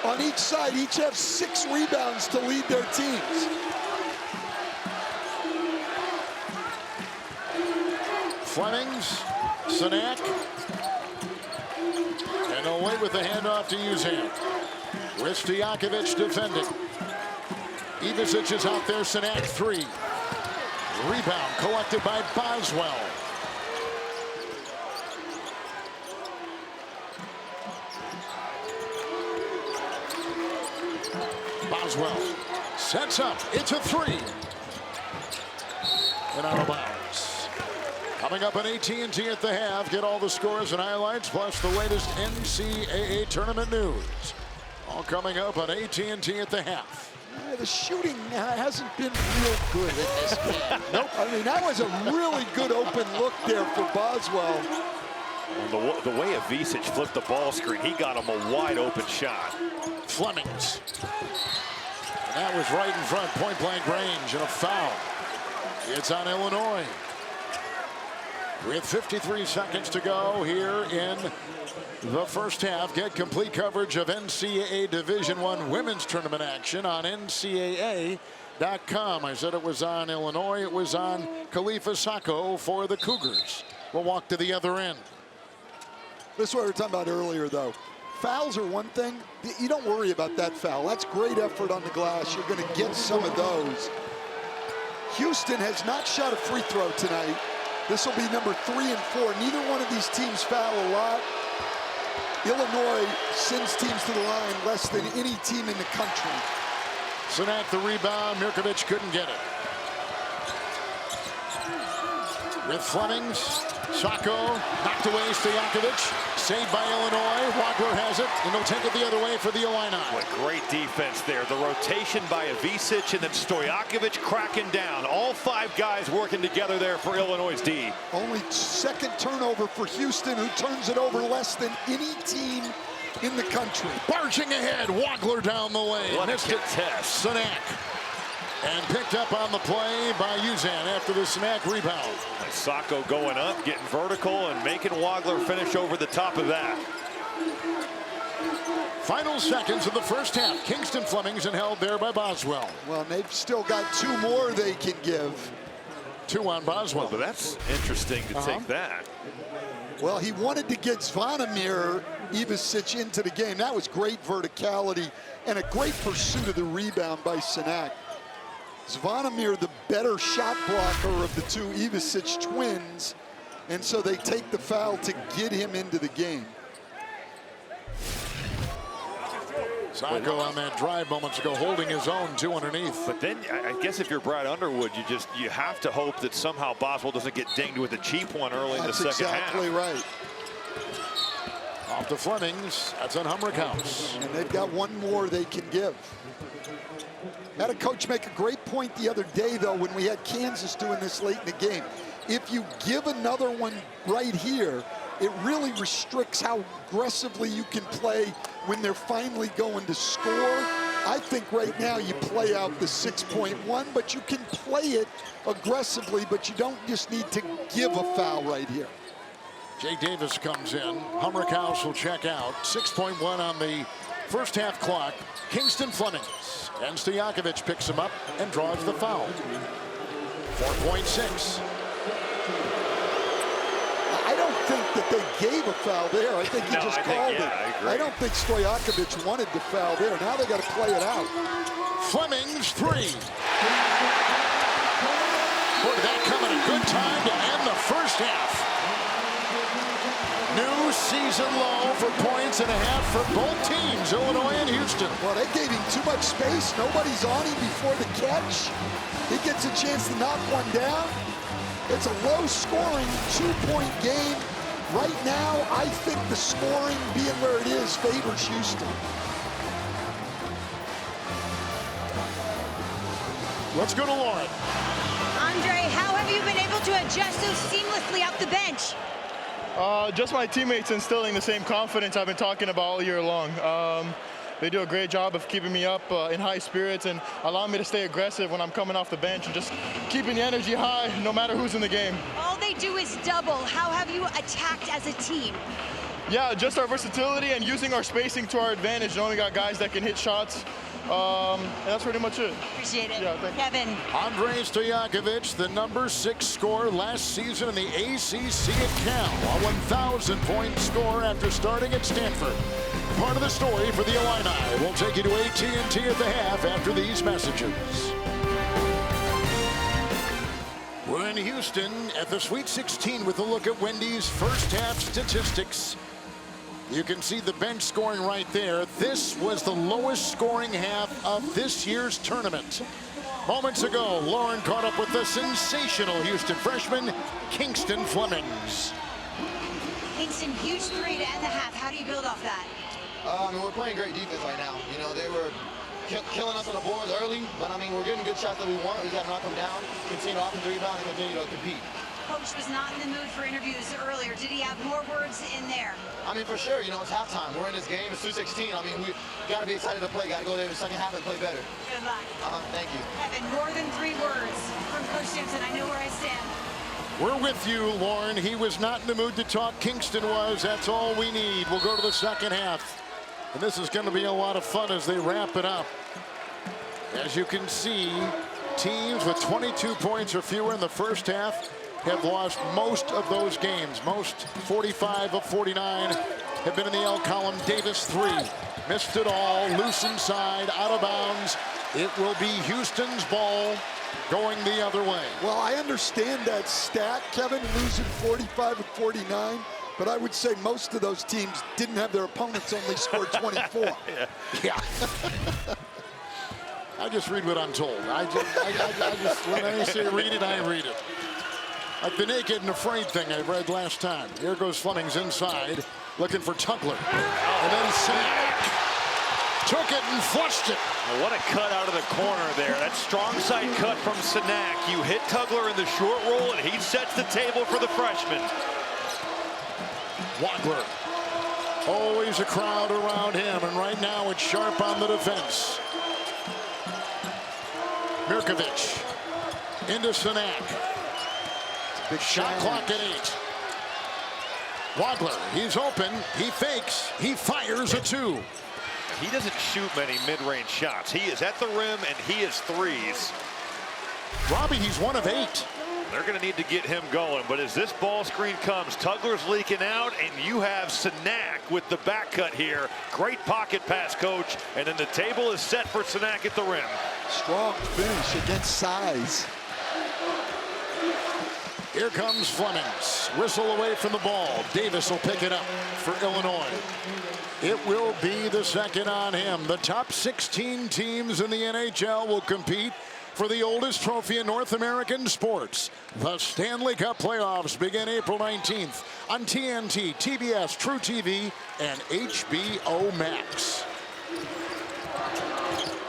Speaker 3: on each side, each have 6 rebounds to lead their teams.
Speaker 1: Flemings, Sinek, and away with the handoff to Uzan. With Stojakovic defending. Ivisic is out there, Sinek 3. Rebound collected by Boswell. Boswell sets up, it's a 3. And out of bounds. Coming up on AT&T at the half, get all the scores and highlights, plus the latest NCAA tournament news. All coming up on AT&T at the half.
Speaker 3: Yeah, the shooting hasn't been real good in this game. Nope. I mean, that was a really good open look there for Boswell.
Speaker 2: Well, the way Ivisic flipped the ball screen, he got him a wide open shot.
Speaker 1: Flemings. And that was right in front, point blank range, and a foul. It's on Illinois. With 53 seconds to go here in the first half, get complete coverage of NCAA Division I women's tournament action on NCAA.com. I said it was on Illinois. It was on Khalifa Sacco for the Cougars. We'll walk to the other end.
Speaker 3: This is what we were talking about earlier, though. Fouls are one thing. You don't worry about that foul. That's great effort on the glass. You're going to get some of those. Houston has not shot a free throw tonight. This will be number 3 and 4. Neither one of these teams foul a lot. Illinois sends teams to the line less than any team in the country.
Speaker 1: Sinek the rebound. Mirkovic couldn't get it. With Flemings, Sacco knocked away Stojakovic. Saved by Illinois. Wagler has it, and they'll take it the other way for the Illini.
Speaker 2: What great defense there. The rotation by Ivisic and then Stojakovic cracking down. All 5 guys working together there for Illinois' D.
Speaker 3: Only 2nd turnover for Houston, who turns it over less than any team in the country.
Speaker 1: Barging ahead, Wagler down the lane.
Speaker 2: What a
Speaker 1: Missed it.
Speaker 2: contest.
Speaker 1: Sinek. And picked up on the play by Uzan after the Sinek rebound.
Speaker 2: Sacco going up, getting vertical, and making Wagler finish over the top of that.
Speaker 1: Final seconds of the first half. Kingston Flemings and held there by Boswell.
Speaker 3: Well, they've still got 2 more they can give.
Speaker 1: 2 on Boswell.
Speaker 2: But that's interesting to take that.
Speaker 3: Well, he wanted to get Zvonimir Ivisic into the game. That was great verticality and a great pursuit of the rebound by Sinek. Zvonimir, the better shot blocker of the 2 Ivisic twins, and so they take the foul to get him into the game.
Speaker 1: Taco on that drive moments ago, holding his own 2 underneath.
Speaker 2: But then I guess if you're Brad Underwood, you have to hope that somehow Boswell doesn't get dinged with a cheap one early in the second half.
Speaker 3: That's exactly right.
Speaker 1: Off to Flemings. That's on Humrick House.
Speaker 3: And they've got one more they can give. Had a coach make a great point the other day, though, when we had Kansas doing this late in the game. If you give another one right here, it really restricts how aggressively you can play when they're finally going to score. I think right now you play out the 6.1, but you can play it aggressively, but you don't just need to give a foul right here.
Speaker 1: Jay Davis comes in. Humrick House will check out. 6.1 on the first half clock. Kingston Flemings. And Stojakovic picks him up and draws the foul. 4.6.
Speaker 3: I don't think that they gave a foul there. I think he just called it.
Speaker 2: I
Speaker 3: don't think Stojakovic wanted the foul there. Now they got to play it out.
Speaker 1: Flemings 3. Boy, did that come at a good time to end the first half. New season low for points and a half for both teams, Illinois and Houston.
Speaker 3: Well, they gave him too much space. Nobody's on him before the catch. He gets a chance to knock one down. It's a low-scoring 2-point game. Right now, I think the scoring being where it is favors Houston.
Speaker 1: Let's go to Lauren.
Speaker 5: Andre, how have you been able to adjust so seamlessly off the bench?
Speaker 8: Just my teammates instilling the same confidence I've been talking about all year long. They do a great job of keeping me up in high spirits and allowing me to stay aggressive when I'm coming off the bench and just keeping the energy high no matter who's in the game.
Speaker 5: All they do is double. How have you attacked as a team?
Speaker 8: Yeah, just our versatility and using our spacing to our advantage, knowing we got guys that can hit shots. And that's pretty much it.
Speaker 5: Appreciate it.
Speaker 8: Yeah,
Speaker 5: Kevin.
Speaker 1: Andre Stojakovic, the number 6 scorer last season in the ACC at Cal. A 1,000-point score after starting at Stanford. Part of the story for the Illini. We'll take you to AT&T at the half after these messages. We're in Houston at the Sweet 16 with a look at Wendy's first half statistics. You can see the bench scoring right there. This was the lowest scoring half of this year's tournament. Moments ago, Lauren caught up with the sensational Houston freshman, Kingston Flemings.
Speaker 5: Kingston, huge 3 to end the half. How do you build off that?
Speaker 9: I mean, we're playing great defense right now. You know, they were killing us on the boards early, but I mean, we're getting good shots that we want. We got to knock them down, continue to offensive rebound, and continue to compete.
Speaker 5: Coach was not in the mood for interviews earlier. Did he have more words in there?
Speaker 9: I mean, for sure. You know, it's halftime. We're in this game. It's 2:16. I mean, we got to be excited to play. Got to go there in the second half and play better.
Speaker 5: Good luck.
Speaker 9: Thank you.
Speaker 5: Kevin, more than 3 words from Coach Simpson. I know where I stand.
Speaker 1: We're with you, Lauren. He was not in the mood to talk. Kingston was. That's all we need. We'll go to the second half. And this is going to be a lot of fun as they wrap it up. As you can see, teams with 22 points or fewer in the first half have lost most of those games. Most 45 of 49 have been in the L column. Davis 3. Missed it all. Loose inside. Out of bounds. It will be Houston's ball going the other way.
Speaker 3: Well, I understand that stat, Kevin, losing 45 of 49. But I would say most of those teams didn't have their opponents only score 24.
Speaker 1: Yeah. I just read what I'm told. I just when I say read it, I read it. Like the naked and afraid thing I read last time. Here goes Flemings inside, looking for Tugler. And then Sack took it and flushed it.
Speaker 2: Well, what a cut out of the corner there. That strong side cut from Sanak. You hit Tugler in the short roll, and he sets the table for the freshman.
Speaker 1: Wagler. Always a crowd around him, and right now it's sharp on the defense. Mirkovic into Sanak. Big shot clock at 8. Wagler, he's open, he fakes, he fires a 2.
Speaker 2: He doesn't shoot many mid-range shots. He is at the rim, and he is threes.
Speaker 1: Robbie, he's 1 of 8.
Speaker 2: They're going to need to get him going, but as this ball screen comes, Tugler's leaking out, and you have Sanak with the back cut here. Great pocket pass, coach, and then the table is set for Sanak at the rim.
Speaker 3: Strong finish against size.
Speaker 1: Here comes Flemings. Whistle away from the ball. Davis will pick it up for Illinois. It will be the second on him. The top 16 teams in the NHL will compete for the oldest trophy in North American sports. The Stanley Cup playoffs begin April 19th on TNT, TBS, True TV, and HBO Max.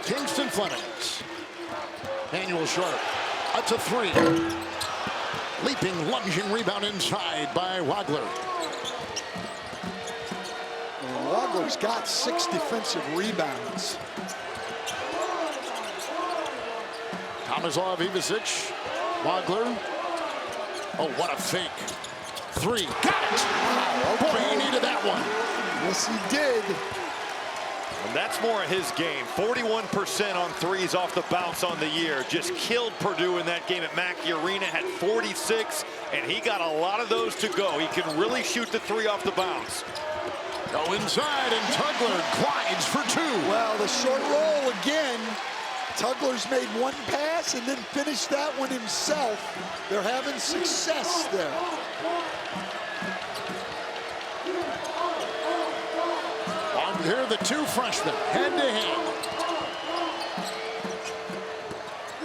Speaker 1: Kingston Flemings. Manuel Sharp. That's a three. Leaping, lunging rebound inside by Wagler.
Speaker 3: And Wagler's got 6 defensive rebounds.
Speaker 1: Tomislav Ivicic, Wagler. Oh, what a fake. Three, got it!
Speaker 3: Wow,
Speaker 1: Boy, he needed that one.
Speaker 3: Yes, he did.
Speaker 2: And that's more of his game. 41% on threes off the bounce on the year. Just killed Purdue in that game at Mackey Arena. Had 46, and he got a lot of those to go. He can really shoot the three off the bounce.
Speaker 1: Go inside, and Tugler glides for 2.
Speaker 3: Well, the short roll again. Tugler's made 1 pass and then finished that one himself. They're having success there.
Speaker 1: Here are the 2 freshmen, head-to-head.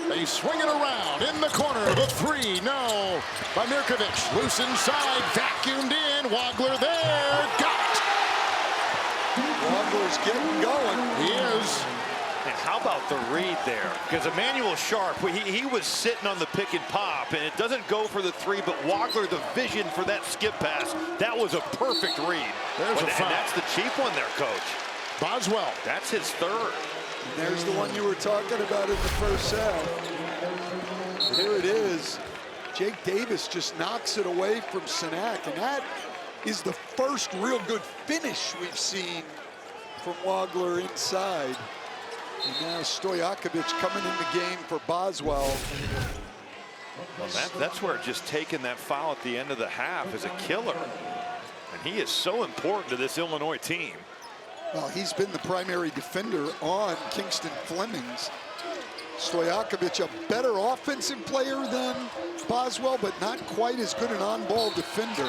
Speaker 1: They swing it around in the corner. The 3, no. By Mirkovic, loose inside, vacuumed in. Wagler there, got it.
Speaker 3: Wagler's getting going.
Speaker 1: He is.
Speaker 2: And how about the read there? Because Emmanuel Sharp, he was sitting on the pick and pop, and it doesn't go for the 3, but Wagler, the vision for that skip pass, that was a perfect read.
Speaker 1: There's a foul.
Speaker 2: And that's the cheap one there, Coach.
Speaker 1: Boswell.
Speaker 2: That's his 3rd.
Speaker 3: And there's the one you were talking about in the first half. Here it is. Jake Davis just knocks it away from Sinak, and that is the first real good finish we've seen from Wagler inside. And now Stojakovic coming in the game for Boswell.
Speaker 2: Well, that's where just taking that foul at the end of the half is a killer. And he is so important to this Illinois team.
Speaker 3: Well, he's been the primary defender on Kingston Flemings. Stojakovic, a better offensive player than Boswell, but not quite as good an on-ball defender.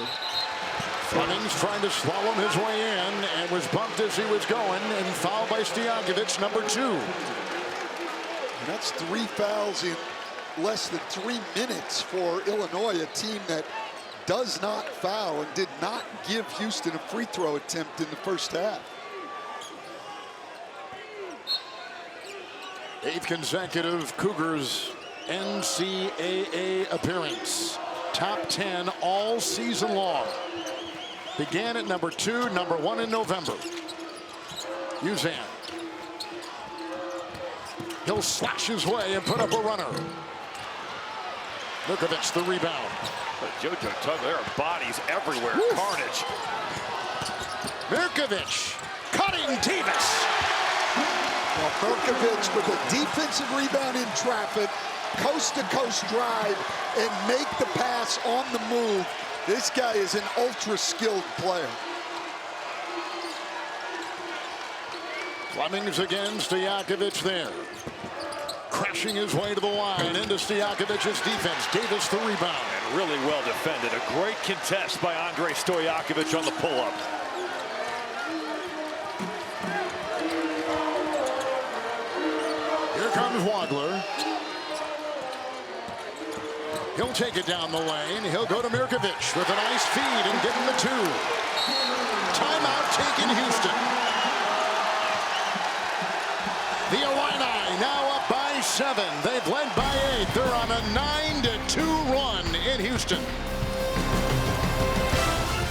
Speaker 1: Flemings trying to slalom his way in and was bumped as he was going and fouled by Stojakovic, number 2.
Speaker 3: And that's 3 fouls in less than 3 minutes for Illinois, a team that does not foul and did not give Houston a free throw attempt in the first half.
Speaker 1: 8th consecutive Cougars NCAA appearance. Top 10 all season long. Began at number 2, number 1 in November. Uzan. He'll slash his way and put up a runner. Mirkovic the rebound.
Speaker 2: But JoJo Tugler, there are bodies everywhere.
Speaker 1: Woo.
Speaker 2: Carnage.
Speaker 1: Mirkovic cutting Davis.
Speaker 3: Well, Mirkovic with a defensive rebound in traffic, coast-to-coast drive, and make the pass on the move. This guy is an ultra-skilled player.
Speaker 1: Flemings against Stojakovic there. Crashing his way to the line into Stojakovic's defense. Davis the rebound.
Speaker 2: And really well defended. A great contest by Andrei Stojakovic on the pull-up.
Speaker 1: Here comes Wagler. He'll take it down the lane. He'll go to Mirkovic with a nice feed and get him the 2. Timeout taken, Houston. The Illini now up by 7. They've led by 8. They're on a 9-2 run in Houston.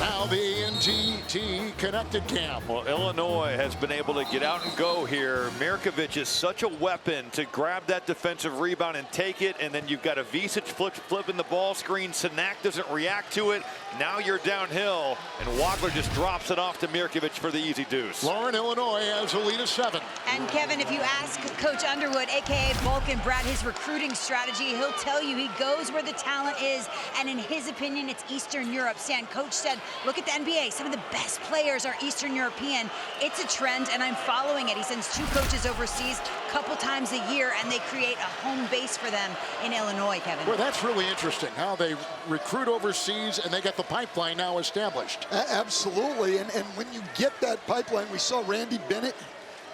Speaker 1: Now the NTT Connected Camp.
Speaker 2: Well, Illinois has been able to get out and go here. Mirkovic is such a weapon to grab that defensive rebound and take it, and then you've got a Ivicic flipping the ball screen. Sinak doesn't react to it. Now you're downhill, and Wagler just drops it off to Mirkovic for the easy deuce.
Speaker 1: Lauren, Illinois has a lead of 7.
Speaker 5: And Kevin, if you ask Coach Underwood, aka Vulcan Brad, his recruiting strategy, he'll tell you he goes where the talent is, and in his opinion, it's Eastern Europe. Stan, Coach said, look at the NBA. Some of the best players are Eastern European. It's a trend, and I'm following it. He sends 2 coaches overseas a couple times a year, and they create a home base for them in Illinois, Kevin.
Speaker 1: Well, that's really interesting, how they recruit overseas, and they got the pipeline now established.
Speaker 3: Absolutely, and when you get that pipeline, we saw Randy Bennett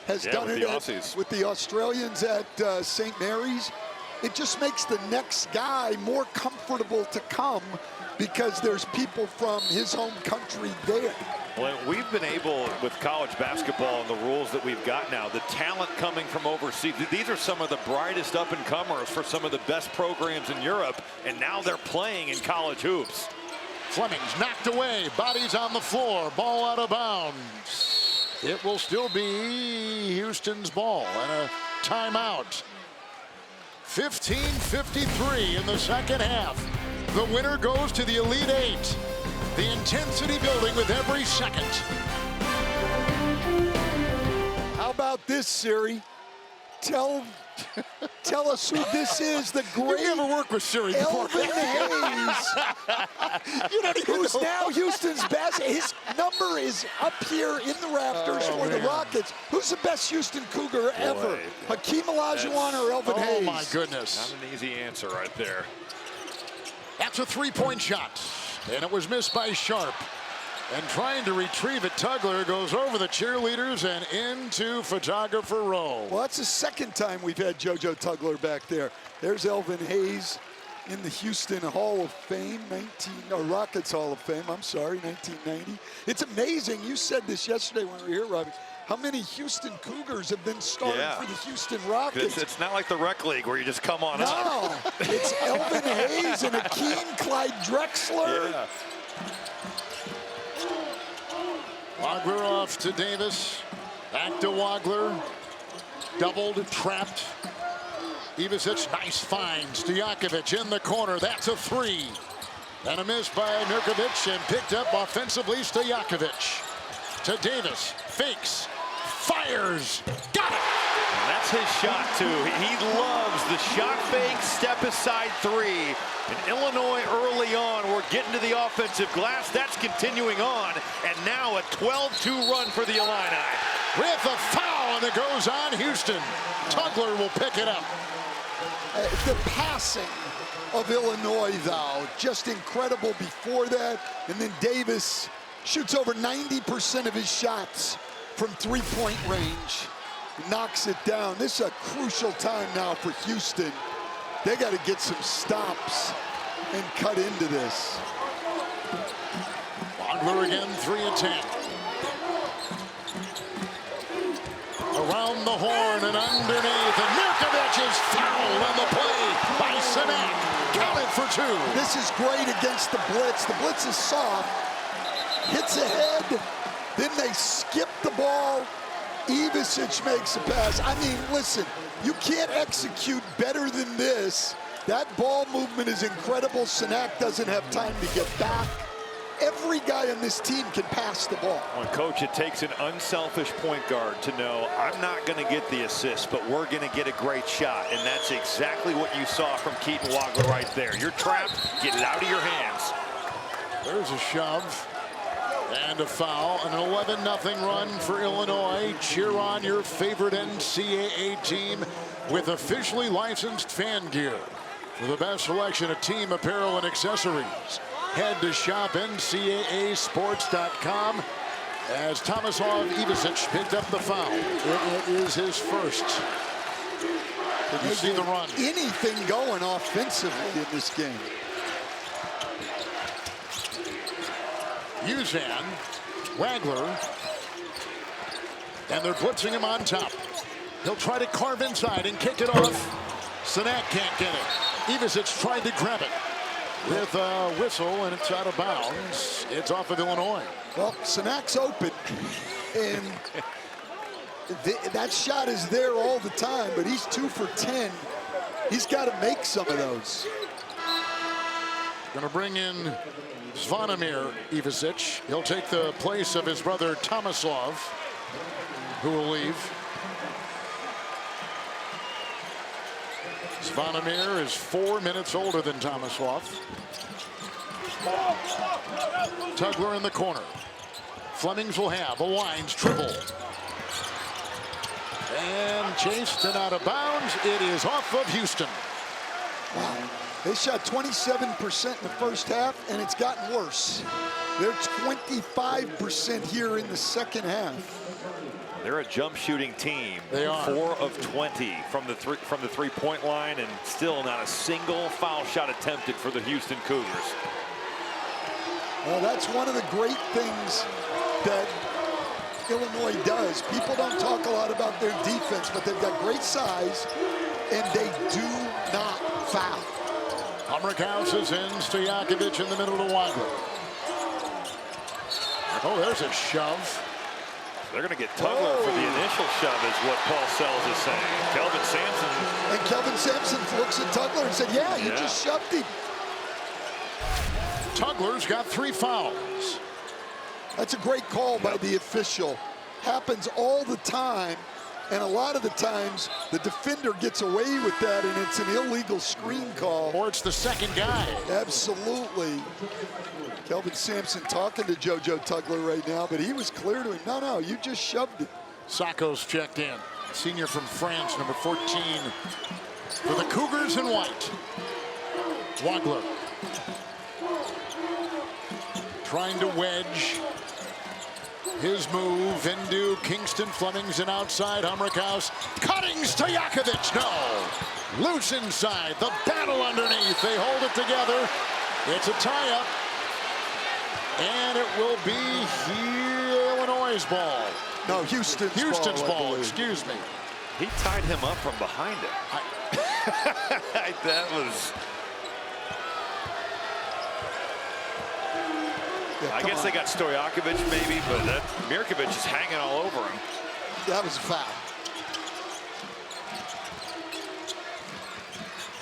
Speaker 3: has done it with the Australians at St. Mary's. It just makes the next guy more comfortable to come because there's people from his home country there.
Speaker 2: Well, we've been able, with college basketball and the rules that we've got now, the talent coming from overseas, these are some of the brightest up-and-comers for some of the best programs in Europe, and now they're playing in college hoops.
Speaker 1: Fleming's knocked away, bodies on the floor, ball out of bounds. It will still be Houston's ball and a timeout. 15:53 in the second half. The winner goes to the Elite Eight. The intensity building with every second.
Speaker 3: How about this, Siri? Tell us who this is, the great
Speaker 1: You've never worked with Siri before.
Speaker 3: Elvin Hayes, who's now Houston's best. His number is up here in the rafters for the Rockets. Who's the best Houston Cougar ever? Hakeem Olajuwon or Elvin Hayes?
Speaker 1: Oh, my goodness.
Speaker 2: Not an easy answer right there.
Speaker 1: That's a three-point shot, and it was missed by Sharp. And trying to retrieve it, Tugler goes over the cheerleaders and into photographer row.
Speaker 3: Well, that's the second time we've had JoJo Tugler back there. There's Elvin Hayes in the Houston Hall of Fame, Rockets Hall of Fame, I'm sorry, 1990. It's amazing, you said this yesterday when we were here, Robbie, how many Houston Cougars have been starting for the Houston Rockets.
Speaker 2: It's not like the rec league where you just come on up.
Speaker 3: No, it's Elvin Hayes and Hakeem Clyde Drexler.
Speaker 2: Yeah.
Speaker 1: Wagler off to Davis. Back to Wagler. Doubled, trapped. Ivisic, nice find. Stojakovic in the corner. That's a 3. And a miss by Nurkovic, and picked up offensively Stojakovic. To Davis. Fakes. Fires. Got it!
Speaker 2: And that's his shot, too. He loves the shot fake, step aside 3. In Illinois early on, we're getting to the offensive glass. That's continuing on. And now a 12-2 run for the Illini.
Speaker 1: With a foul, and it goes on Houston. Tugler will pick it up.
Speaker 3: The passing of Illinois, though, just incredible before that. And then Davis shoots over 90% of his shots from three-point range. Knocks it down. This is a crucial time now for Houston. They got to get some stops and cut into this.
Speaker 1: Wagler again, 3 of 10. Around the horn and underneath, and Nurkovic is fouled on the play by Sinek. Counted for 2.
Speaker 3: This is great against the blitz. The blitz is soft. Hits ahead. Then they skip the ball. Ivisic makes a pass. I mean, listen, you can't execute better than this. That ball movement is incredible. Sinek doesn't have time to get back. Every guy on this team can pass the ball.
Speaker 2: Well, Coach, it takes an unselfish point guard to know, I'm not going to get the assist, but we're going to get a great shot. And that's exactly what you saw from Keaton Wagler right there. You're trapped, get it out of your hands.
Speaker 1: There's a shove. And a foul, an 11-0 run for Illinois. Cheer on your favorite NCAA team with officially licensed fan gear. For the best selection of team apparel and accessories, head to shop NCAAsports.com. As Tomislav Ivisic picked up the foul. It is his first. Did you see the run?
Speaker 3: Anything going offensively in this game.
Speaker 1: Uzan, Wagler, and they're blitzing him on top. He'll try to carve inside and kick it off. Sinek can't get it. Ivisic tried to grab it with a whistle, and it's out of bounds. It's off of Illinois.
Speaker 3: Well, Sinek's open, and that shot is there all the time, but he's 2 for 10. He's got to make some of those.
Speaker 1: Going to bring in Zvonimir Ivisic. He'll take the place of his brother Tomislav, who will leave. Zvonimir is 4 minutes older than Tomislav. Tugler in the corner. Flemings will have a Wines dribble. And chased and out of bounds. It is off of Houston.
Speaker 3: Wow. They shot 27% in the first half, and it's gotten worse. They're 25% here in the second half.
Speaker 2: They're a jump shooting team.
Speaker 1: They are.
Speaker 2: 4 of 20 from the three-point line, and still not a single foul shot attempted for the Houston Cougars.
Speaker 3: Well, that's one of the great things that Illinois does. People don't talk a lot about their defense, but they've got great size, and they do not foul.
Speaker 1: Hummerkaus is in. Stojakovic in the middle to Wagner. Oh, there's a shove.
Speaker 2: They're going to get Tugler for the initial shove, is what Paul Sells is saying. Kelvin Sampson.
Speaker 3: And Kelvin Sampson looks at Tugler and said, yeah, you just shoved him.
Speaker 1: Tugler's got 3 fouls.
Speaker 3: That's a great call by the official. Happens all the time, and a lot of the times the defender gets away with that, and it's an illegal screen call.
Speaker 1: Or it's the second guy.
Speaker 3: Absolutely. Kelvin Sampson talking to JoJo Tugler right now, but he was clear to him. No, you just shoved it.
Speaker 1: Sacco's checked in. Senior from France, number 14. For the Cougars in white. Wagler. Trying to wedge. His move into Kingston. Flemings and outside. Hummerkaus cutting Stojakovic. No. Loose inside. The battle underneath. They hold it together. It's a tie-up. And it will be Illinois' ball.
Speaker 3: No, Houston's
Speaker 1: ball, excuse me.
Speaker 2: He tied him up from behind him. That was... I guess they got Stojakovic maybe, but that Mirkovic is hanging all over him.
Speaker 3: That was a foul.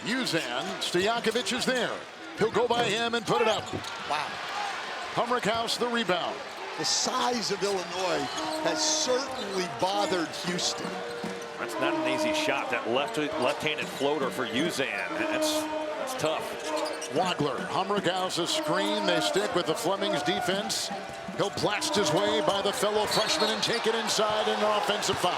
Speaker 1: Uzan, Stojakovic is there. He'll go by him and put it up.
Speaker 3: Wow.
Speaker 1: Hummerkaus the rebound.
Speaker 3: The size of Illinois has certainly bothered Houston.
Speaker 2: That's not an easy shot. That left-handed floater for Uzan. That's tough.
Speaker 1: Wagler, Hummerkaus a screen. They stick with the Flemings defense. He'll blast his way by the fellow freshman and take it inside in an offensive foul.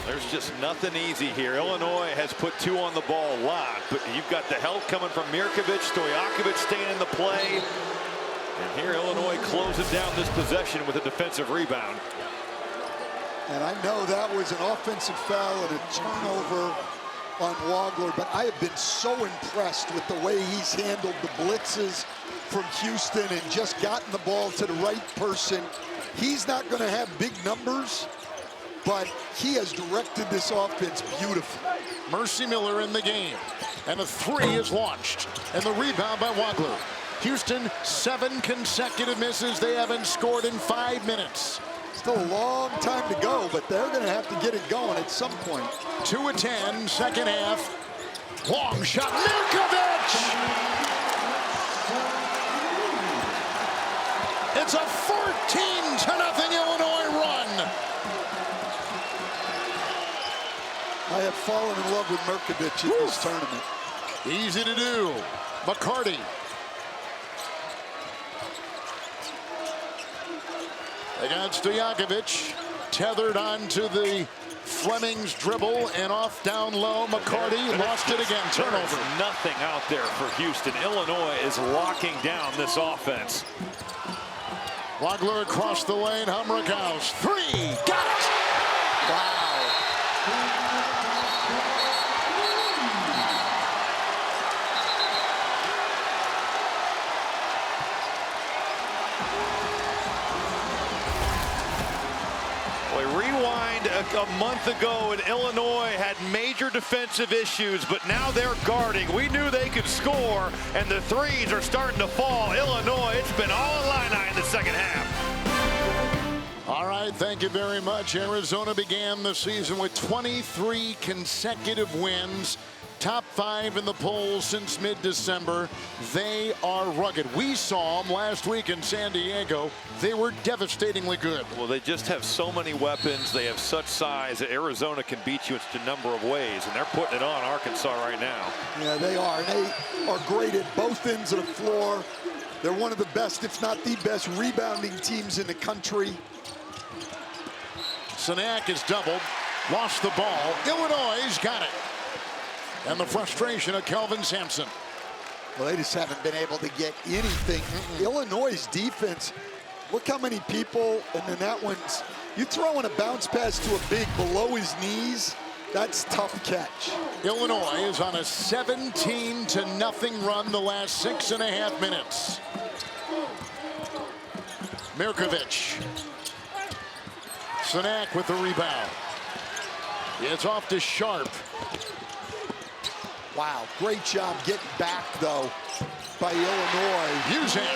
Speaker 2: There's just nothing easy here. Illinois has put 2 on the ball a lot, but you've got the help coming from Mirkovic, Stojakovic staying in the play. And here Illinois closes down this possession with a defensive rebound.
Speaker 3: And I know that was an offensive foul and a turnover on Wagler, but I have been so impressed with the way he's handled the blitzes from Houston and just gotten the ball to the right person. He's not going to have big numbers, but he has directed this offense beautifully.
Speaker 1: Mercy Miller in the game. And a 3 is launched. And the rebound by Wagler. Houston, 7 consecutive misses. They haven't scored in 5 minutes.
Speaker 3: Still a long time to go, but they're going to have to get it going at some point.
Speaker 1: 2 of 10, second half. Long shot, Mirkovic! It's a 14-0 Illinois run.
Speaker 3: I have fallen in love with Mirkovic in this tournament.
Speaker 1: Easy to do. McCarty. They got Stojakovic tethered onto the Flemings dribble and off down low. McCarty lost it again. Turnover.
Speaker 2: There's nothing out there for Houston. Illinois is locking down this offense.
Speaker 1: Wagler across the lane. Hummerkaus. 3. Got it. Wow.
Speaker 2: Rewind a month ago, and Illinois had major defensive issues, but now they're guarding. We knew they could score, and the threes are starting to fall. Illinois, it's been all Illini in the second half.
Speaker 1: All right, thank you very much. Arizona began the season with 23 consecutive wins. Top 5 in the polls since mid-December. They are rugged. We saw them last week in San Diego. They were devastatingly good.
Speaker 2: Well, they just have so many weapons. They have such size that Arizona can beat you in a number of ways, and they're putting it on Arkansas right now.
Speaker 3: Yeah, they are. And they are great at both ends of the floor. They're one of the best, if not the best, rebounding teams in the country.
Speaker 1: Sanak is doubled, lost the ball. Illinois got it. And the frustration of Kelvin Sampson.
Speaker 3: Well, they just haven't been able to get anything. Illinois' defense, look how many people, and then that one's, you throwing a bounce pass to a big below his knees, that's tough catch.
Speaker 1: Illinois is on a 17-0 run the last 6.5 minutes. Mirkovic. Sanak with the rebound. It's off to Sharp.
Speaker 3: Wow, great job getting back, though, by Illinois.
Speaker 1: Uzan.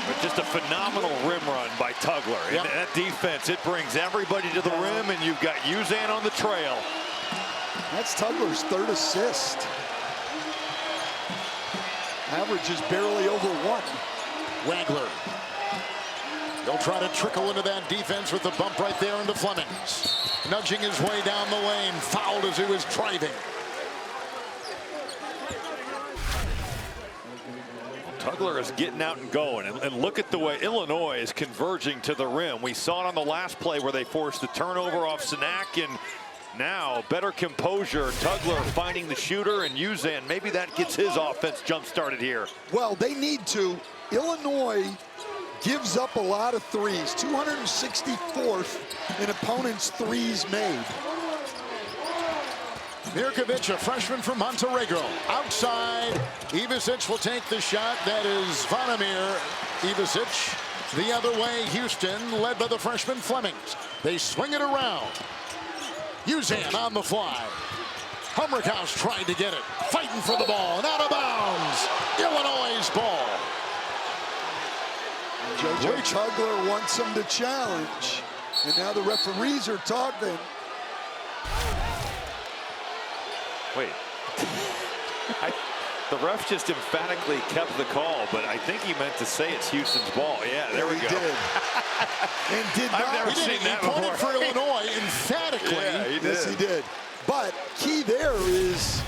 Speaker 2: But just a phenomenal rim run by Tugler.
Speaker 1: Yep.
Speaker 2: And that defense, it brings everybody to the rim, and you've got Uzan on the trail.
Speaker 3: That's Tugler's 3rd assist. Average is barely over 1.
Speaker 1: Wagler. He'll try to trickle into that defense with the bump right there into Flemings. Nudging his way down the lane, fouled as he was driving.
Speaker 2: Tugler is getting out and going, and look at the way Illinois is converging to the rim. We saw it on the last play where they forced the turnover off Sanak, and now better composure. Tugler finding the shooter, and Uzan, maybe that gets his offense jump started here.
Speaker 3: Well, they need to. Illinois gives up a lot of threes. 264th in opponents' threes made.
Speaker 1: Mirkovic, a freshman from Monterrey. Outside, Ivisic will take the shot. That is Zvonimir Ivisic. The other way, Houston, led by the freshman Flemings. They swing it around. Uzan on the fly. Humrickhouse trying to get it. Fighting for the ball, and out of bounds. Illinois' ball.
Speaker 3: JJ Tugler wants him to challenge. And now the referees are talking.
Speaker 2: Wait. The ref just emphatically kept the call, but I think he meant to say it's Houston's ball. Yeah, there we go.
Speaker 3: Did. And did not.
Speaker 2: I've never seen that
Speaker 1: before. He pointed for Illinois emphatically.
Speaker 2: Yeah, he did.
Speaker 3: Yes, he did. But key there is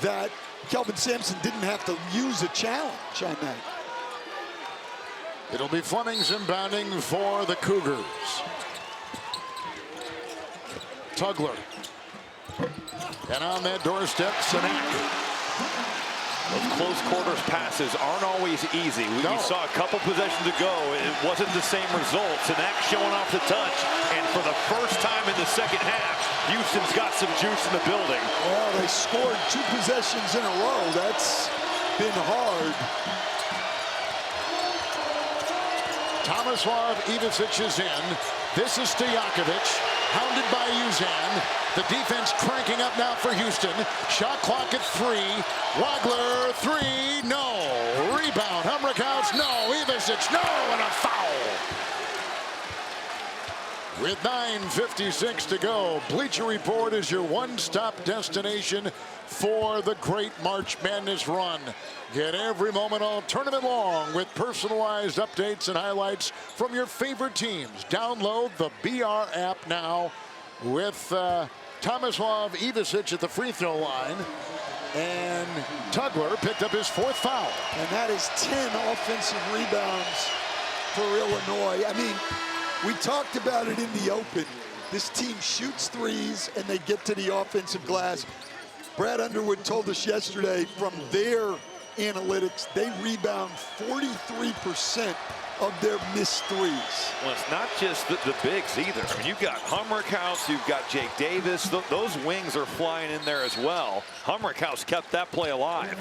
Speaker 3: that Kelvin Sampson didn't have to use a challenge on that.
Speaker 1: It'll be Flemings inbounding for the Cougars. Tugler. And on that doorstep, Sanak.
Speaker 2: Those close quarters passes aren't always easy. We saw a couple possessions ago. It wasn't the same result. Sanak showing off the touch. And for the first time in the second half, Houston's got some juice in the building.
Speaker 3: Well, they scored 2 possessions in a row. That's been hard.
Speaker 1: Tomislav Ivisic is in. This is Stojakovic, hounded by Uzan. The defense cranking up now for Houston. Shot clock at 3. Wagler, 3, no. Rebound, Humrickhouse, no. Ivisic, no, and a foul. With 9:56 to go, Bleacher Report is your one-stop destination for the great March Madness run. Get every moment all tournament long with personalized updates and highlights from your favorite teams. Download the BR app now with Tomislav Ivisic at the free throw line. And Tugler picked up his 4th foul.
Speaker 3: And that is 10 offensive rebounds for Illinois. I mean, we talked about it in the open. This team shoots threes and they get to the offensive glass. Brad Underwood told us yesterday from their analytics, they rebound 43% of their missed threes.
Speaker 2: Well, it's not just the bigs either. I mean, you've got Humrickhouse, you've got Jake Davis. Those wings are flying in there as well. Humrickhouse kept that play alive.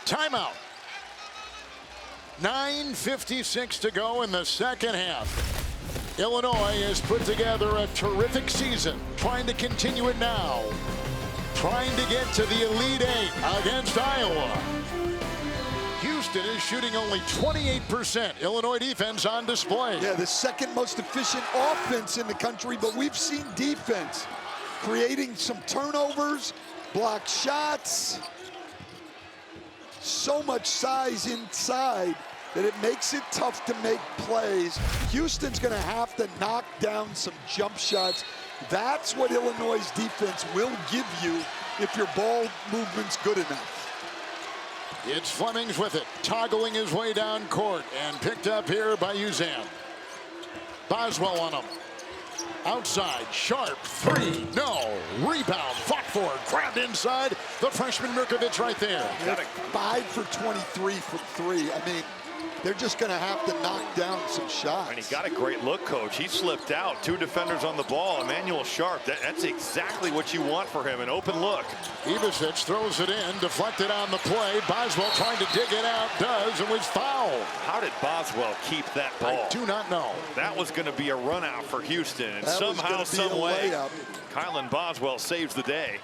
Speaker 1: Timeout. 9:56 to go in the second half. Illinois has put together a terrific season, trying to continue it now. Trying to get to the Elite Eight against Iowa. Houston is shooting only 28%. Illinois defense on display.
Speaker 3: Yeah, the second most efficient offense in the country, but we've seen defense creating some turnovers, block shots. So much size inside that it makes it tough to make plays. Houston's gonna have to knock down some jump shots. That's what Illinois' defense will give you if your ball movement's good enough.
Speaker 1: It's Flemings with it, toggling his way down court, and picked up here by Uzan. Boswell on him. Outside, Sharp, three, no. Rebound, fought for, grabbed inside. The freshman Mirkovic right there.
Speaker 3: 5 for 23 from three. I mean, they're just going to have to knock down some shots.
Speaker 2: And he got a great look, Coach. He slipped out. 2 defenders on the ball. Emmanuel Sharp, that's exactly what you want for him, an open look.
Speaker 1: Ivicic throws it in, deflected on the play. Boswell trying to dig it out, does, and was fouled.
Speaker 2: How did Boswell keep that ball?
Speaker 1: I do not know.
Speaker 2: That was going to be a run out for Houston. And
Speaker 3: That
Speaker 2: somehow, some way,
Speaker 3: layup.
Speaker 2: Kylan Boswell saves the day.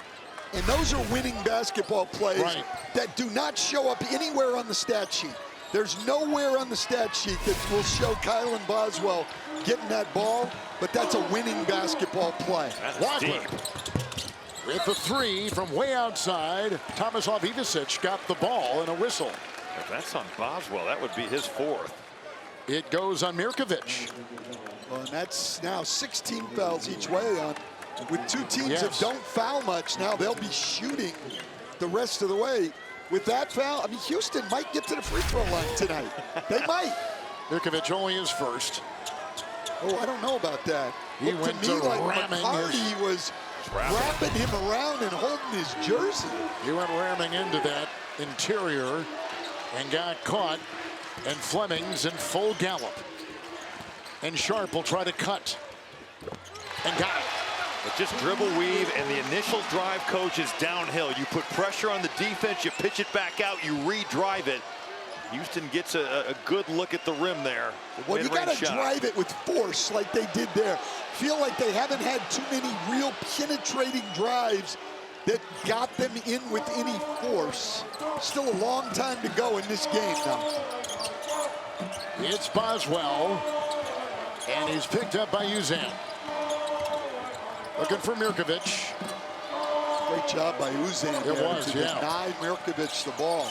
Speaker 3: And those are winning basketball plays
Speaker 1: Right.
Speaker 3: that do not show up anywhere on the stat sheet. There's nowhere on the stat sheet that will show Kylan Boswell getting that ball, but that's a winning basketball play.
Speaker 2: That's deep.
Speaker 1: With the three from way outside, Tomislav Ivicic got the ball and a whistle.
Speaker 2: If that's on Boswell, that would be his 4th.
Speaker 1: It goes on Mirkovic.
Speaker 3: Well, and that's now 16 fouls each way on with 2 teams that
Speaker 1: Yes.
Speaker 3: don't foul much. Now they'll be shooting the rest of the way. With that foul, I mean, Houston might get to the free throw line tonight. They might.
Speaker 1: Mirkovic only his first.
Speaker 3: Oh, I don't know about that.
Speaker 1: He
Speaker 3: Looked
Speaker 1: went
Speaker 3: to me
Speaker 1: to
Speaker 3: like
Speaker 1: ramming
Speaker 3: McCarty was wrapping him around and holding his jersey.
Speaker 1: He went ramming into that interior and got caught. And Flemings in full gallop. And Sharp will try to cut. And got it.
Speaker 2: But just dribble, weave, and the initial drive, Coach, is downhill. You put pressure on the defense, you pitch it back out, you re-drive it. Houston gets a good look at the rim there.
Speaker 3: Well, you got to drive it with force like they did there. Feel like they haven't had too many real penetrating drives that got them in with any force. Still a long time to go in this game now.
Speaker 1: It's Boswell. And he's picked up by Uzan. Looking for Mirkovic.
Speaker 3: Great job by Uzan
Speaker 1: It
Speaker 3: there
Speaker 1: was,
Speaker 3: to
Speaker 1: yeah.
Speaker 3: deny Mirkovic the ball.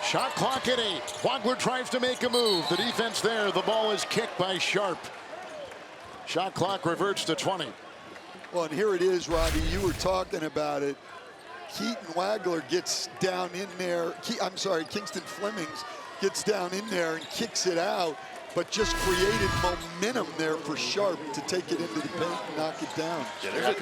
Speaker 1: Shot clock at 8. Wagler tries to make a move. The defense there. The ball is kicked by Sharp. Shot clock reverts to 20.
Speaker 3: Well, and here it is, Robbie. You were talking about it. Keaton Wagler gets down in there. Kingston Flemings gets down in there and kicks it out, but just created momentum there for Sharp to take it into the paint and knock it down.
Speaker 2: Yeah,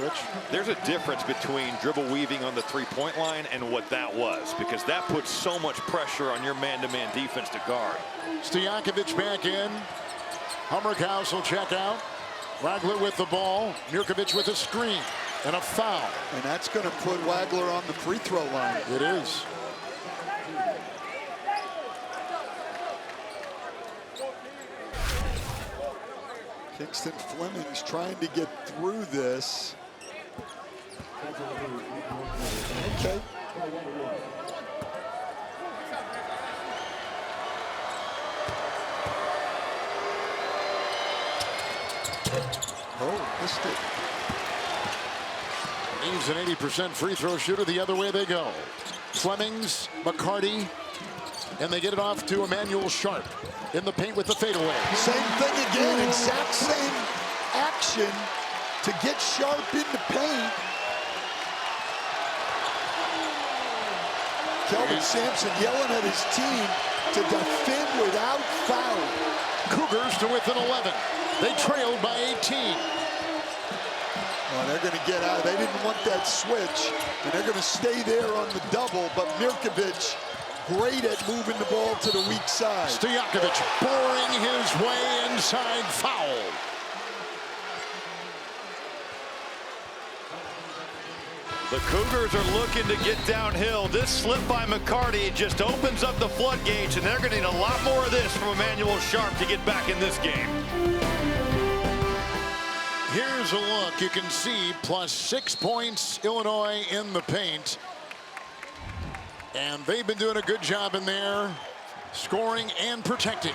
Speaker 2: there's a difference between dribble weaving on the three-point line and what that was, because that puts so much pressure on your man-to-man defense to guard.
Speaker 1: Stojakovic back in. Hummerkaus will check out. Wagler with the ball. Mirkovic with a screen and a foul.
Speaker 3: And that's going to put Wagler on the free throw line.
Speaker 1: It is.
Speaker 3: Kingston Flemings trying to get through this. Okay. Oh, missed it.
Speaker 1: He's an 80% free throw shooter. The other way they go. Flemings, McCarty, and they get it off to Emmanuel Sharp in the paint with the fadeaway.
Speaker 3: Same thing again, exact same action to get Sharp in the paint. Kelvin Sampson yelling at his team to defend without foul.
Speaker 1: Cougars to within 11. They trailed by 18.
Speaker 3: Well, they're going to get out. They didn't want that switch, and they're going to stay there on the double, but Mirkovic great at moving the ball to the weak side.
Speaker 1: Stojakovic boring his way inside, foul.
Speaker 2: The Cougars are looking to get downhill. This slip by McCarty just opens up the floodgates, and they're going to need a lot more of this from Emmanuel Sharp to get back in this game.
Speaker 1: Here's a look. You can see plus 6 points, Illinois in the paint. And they've been doing a good job in there, scoring and protecting.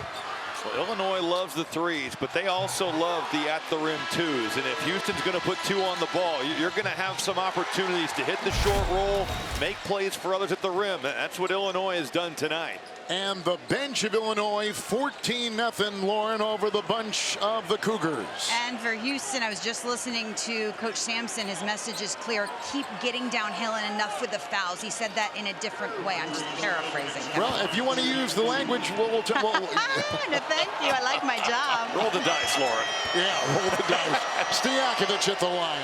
Speaker 2: Well, Illinois loves the threes, but they also love the at-the-rim twos. And if Houston's going to put two on the ball, you're going to have some opportunities to hit the short roll, make plays for others at the rim. That's what Illinois has done tonight.
Speaker 1: And the bench of Illinois, 14-0, Lauren, over the bunch of the Cougars.
Speaker 5: And for Houston, I was just listening to Coach Sampson. His message is clear. Keep getting downhill and enough with the fouls. He said that in a different way. I'm just paraphrasing him.
Speaker 1: Well, if you want to use the language, we'll
Speaker 5: No, thank you. I like my job.
Speaker 2: Roll the dice, Laura.
Speaker 1: Yeah, roll the dice. Stojakovic at the line.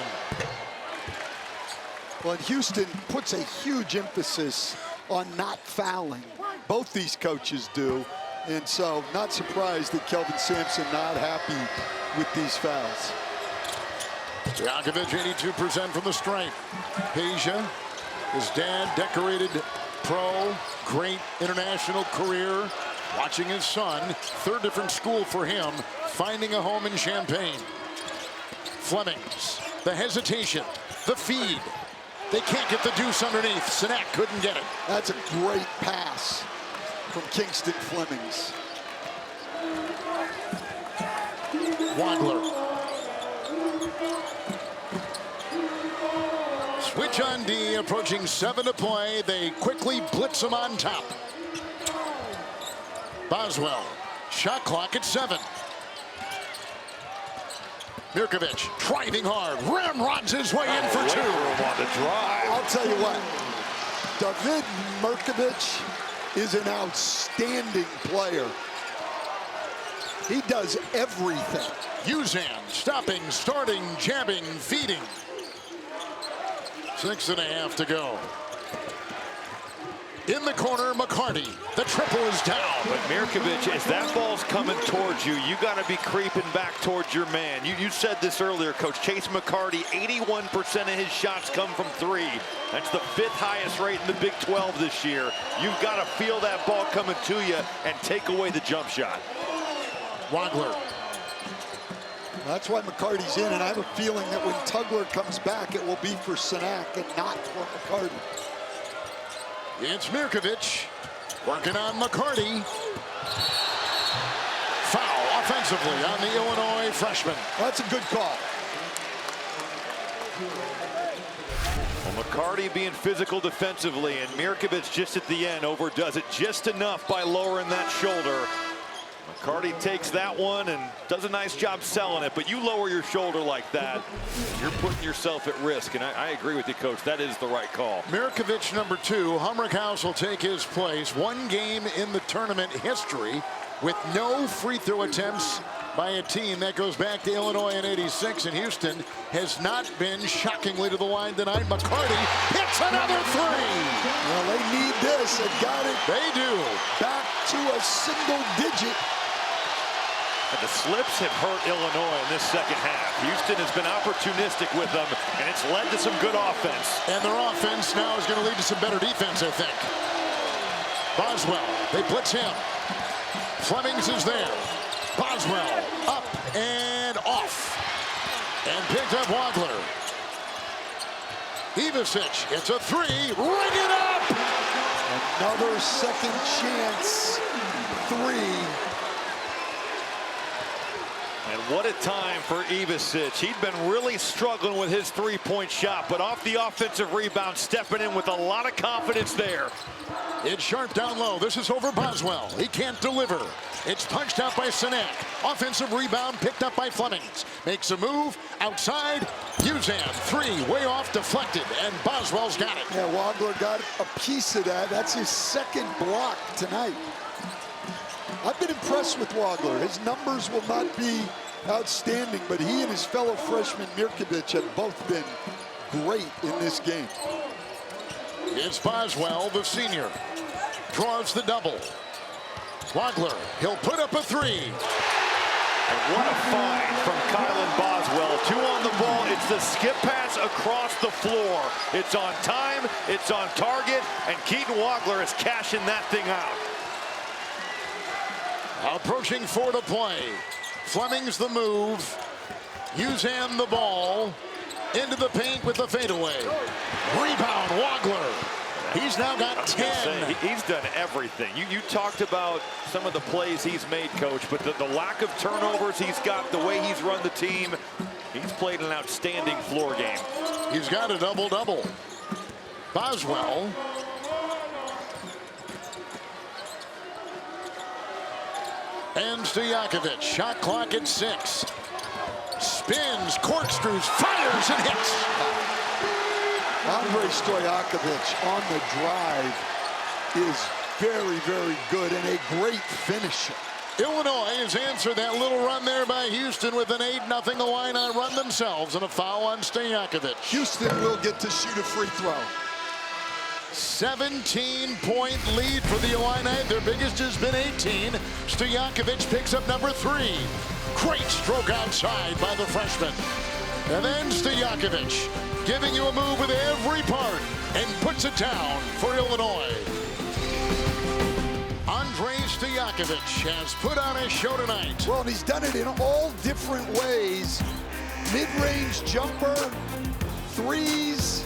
Speaker 3: Well, Houston puts a huge emphasis on not fouling. Both these coaches do. And so not surprised that Kelvin Sampson not happy with these fouls.
Speaker 1: Stojakovic, 82% from the stripe. Peja, his dad, decorated pro, great international career. Watching his son, third different school for him, finding a home in Champaign. Flemings, the hesitation, the feed. They can't get the deuce underneath. Sinek couldn't get it.
Speaker 3: That's a great pass from Kingston Flemings.
Speaker 1: Wagler. Switch on D, approaching 7 to play. They quickly blitz him on top. Boswell, shot clock at 7. Mirkovic driving hard. Ramrods his way in for 2.
Speaker 2: On the drive.
Speaker 3: I'll tell you what, David Mirkovic is an outstanding player. He does everything.
Speaker 1: Uzan stopping, starting, jabbing, feeding. 6.5 to go. In the corner, McCarty. The triple is down.
Speaker 2: But Mirkovic, as that ball's coming towards you, you got to be creeping back towards your man. You said this earlier, Coach. Chase McCarty, 81% of his shots come from 3. That's the 5th highest rate in the Big 12 this year. You've got to feel that ball coming to you and take away the jump shot.
Speaker 1: Wagler.
Speaker 3: That's why McCarty's in, and I have a feeling that when Tugler comes back, it will be for Sinek and not for McCarty.
Speaker 1: It's Mirkovic working on McCarty. Foul offensively on the Illinois freshman.
Speaker 3: That's a good call.
Speaker 2: Well, McCarty being physical defensively, and Mirkovic just at the end overdoes it just enough by lowering that shoulder. McCarty takes that one and does a nice job selling it, but you lower your shoulder like that, you're putting yourself at risk, and I agree with you, Coach. That is the right call.
Speaker 1: Mirkovic, number 2. Humrickhouse will take his place. 1 game in the tournament history with no free throw attempts by a team. That goes back to Illinois in '86, and Houston has not been shockingly to the line tonight. McCarty hits another 3.
Speaker 3: Well, they need this. They got it.
Speaker 1: They do.
Speaker 3: Back to a single digit.
Speaker 2: And the slips have hurt Illinois in this second half. Houston has been opportunistic with them, and it's led to some good offense.
Speaker 1: And their offense now is going to lead to some better defense, I think. Boswell, they blitz him. Flemings is there. Boswell up and off. And picked up Wagler. Ivasic, it's a 3. Ring it up!
Speaker 3: Another second chance 3.
Speaker 2: And what a time for Ivasic. He'd been really struggling with his three-point shot, but off the offensive rebound, stepping in with a lot of confidence there.
Speaker 1: It's Sharp down low. This is over Boswell. He can't deliver. It's punched out by Sinek. Offensive rebound picked up by Flemings. Makes a move outside. Uzan, 3, way off, deflected, and Boswell's got it.
Speaker 3: Yeah, Wagler got a piece of that. That's his second block tonight. I've been impressed with Wagler. His numbers will not be outstanding, but he and his fellow freshman Mirkovic have both been great in this game.
Speaker 1: It's Boswell, the senior. Draws the double. Wagler, he'll put up a 3.
Speaker 2: And what a find from Kylan Boswell. 2 on the ball. It's the skip pass across the floor. It's on time, it's on target, and Keaton Wagler is cashing that thing out.
Speaker 1: Approaching 4 to play. Fleming's the move. Uzan the ball. Into the paint with the fadeaway. Rebound, Wagler. He's now got 10.
Speaker 2: He's done everything. You talked about some of the plays he's made, Coach, but the lack of turnovers he's got, the way he's run the team, he's played an outstanding floor game.
Speaker 1: He's got a double-double. Boswell. And Stojakovic, shot clock at 6. Spins, corkscrews, fires, and hits.
Speaker 3: Andre Stojakovic on the drive is very, very good and a great finisher.
Speaker 1: Illinois has answered that little run there by Houston with an 8-0 Illini run themselves and a foul on Stojakovic.
Speaker 3: Houston will get to shoot a free throw.
Speaker 1: 17-point lead for the Illini. Their biggest has been 18. Stojakovic picks up number 3. Great stroke outside by the freshman. And then Stojakovic giving you a move with every part and puts it down for Illinois. Andre Stojakovic has put on a show tonight.
Speaker 3: Well, and he's done it in all different ways. Mid-range jumper, threes,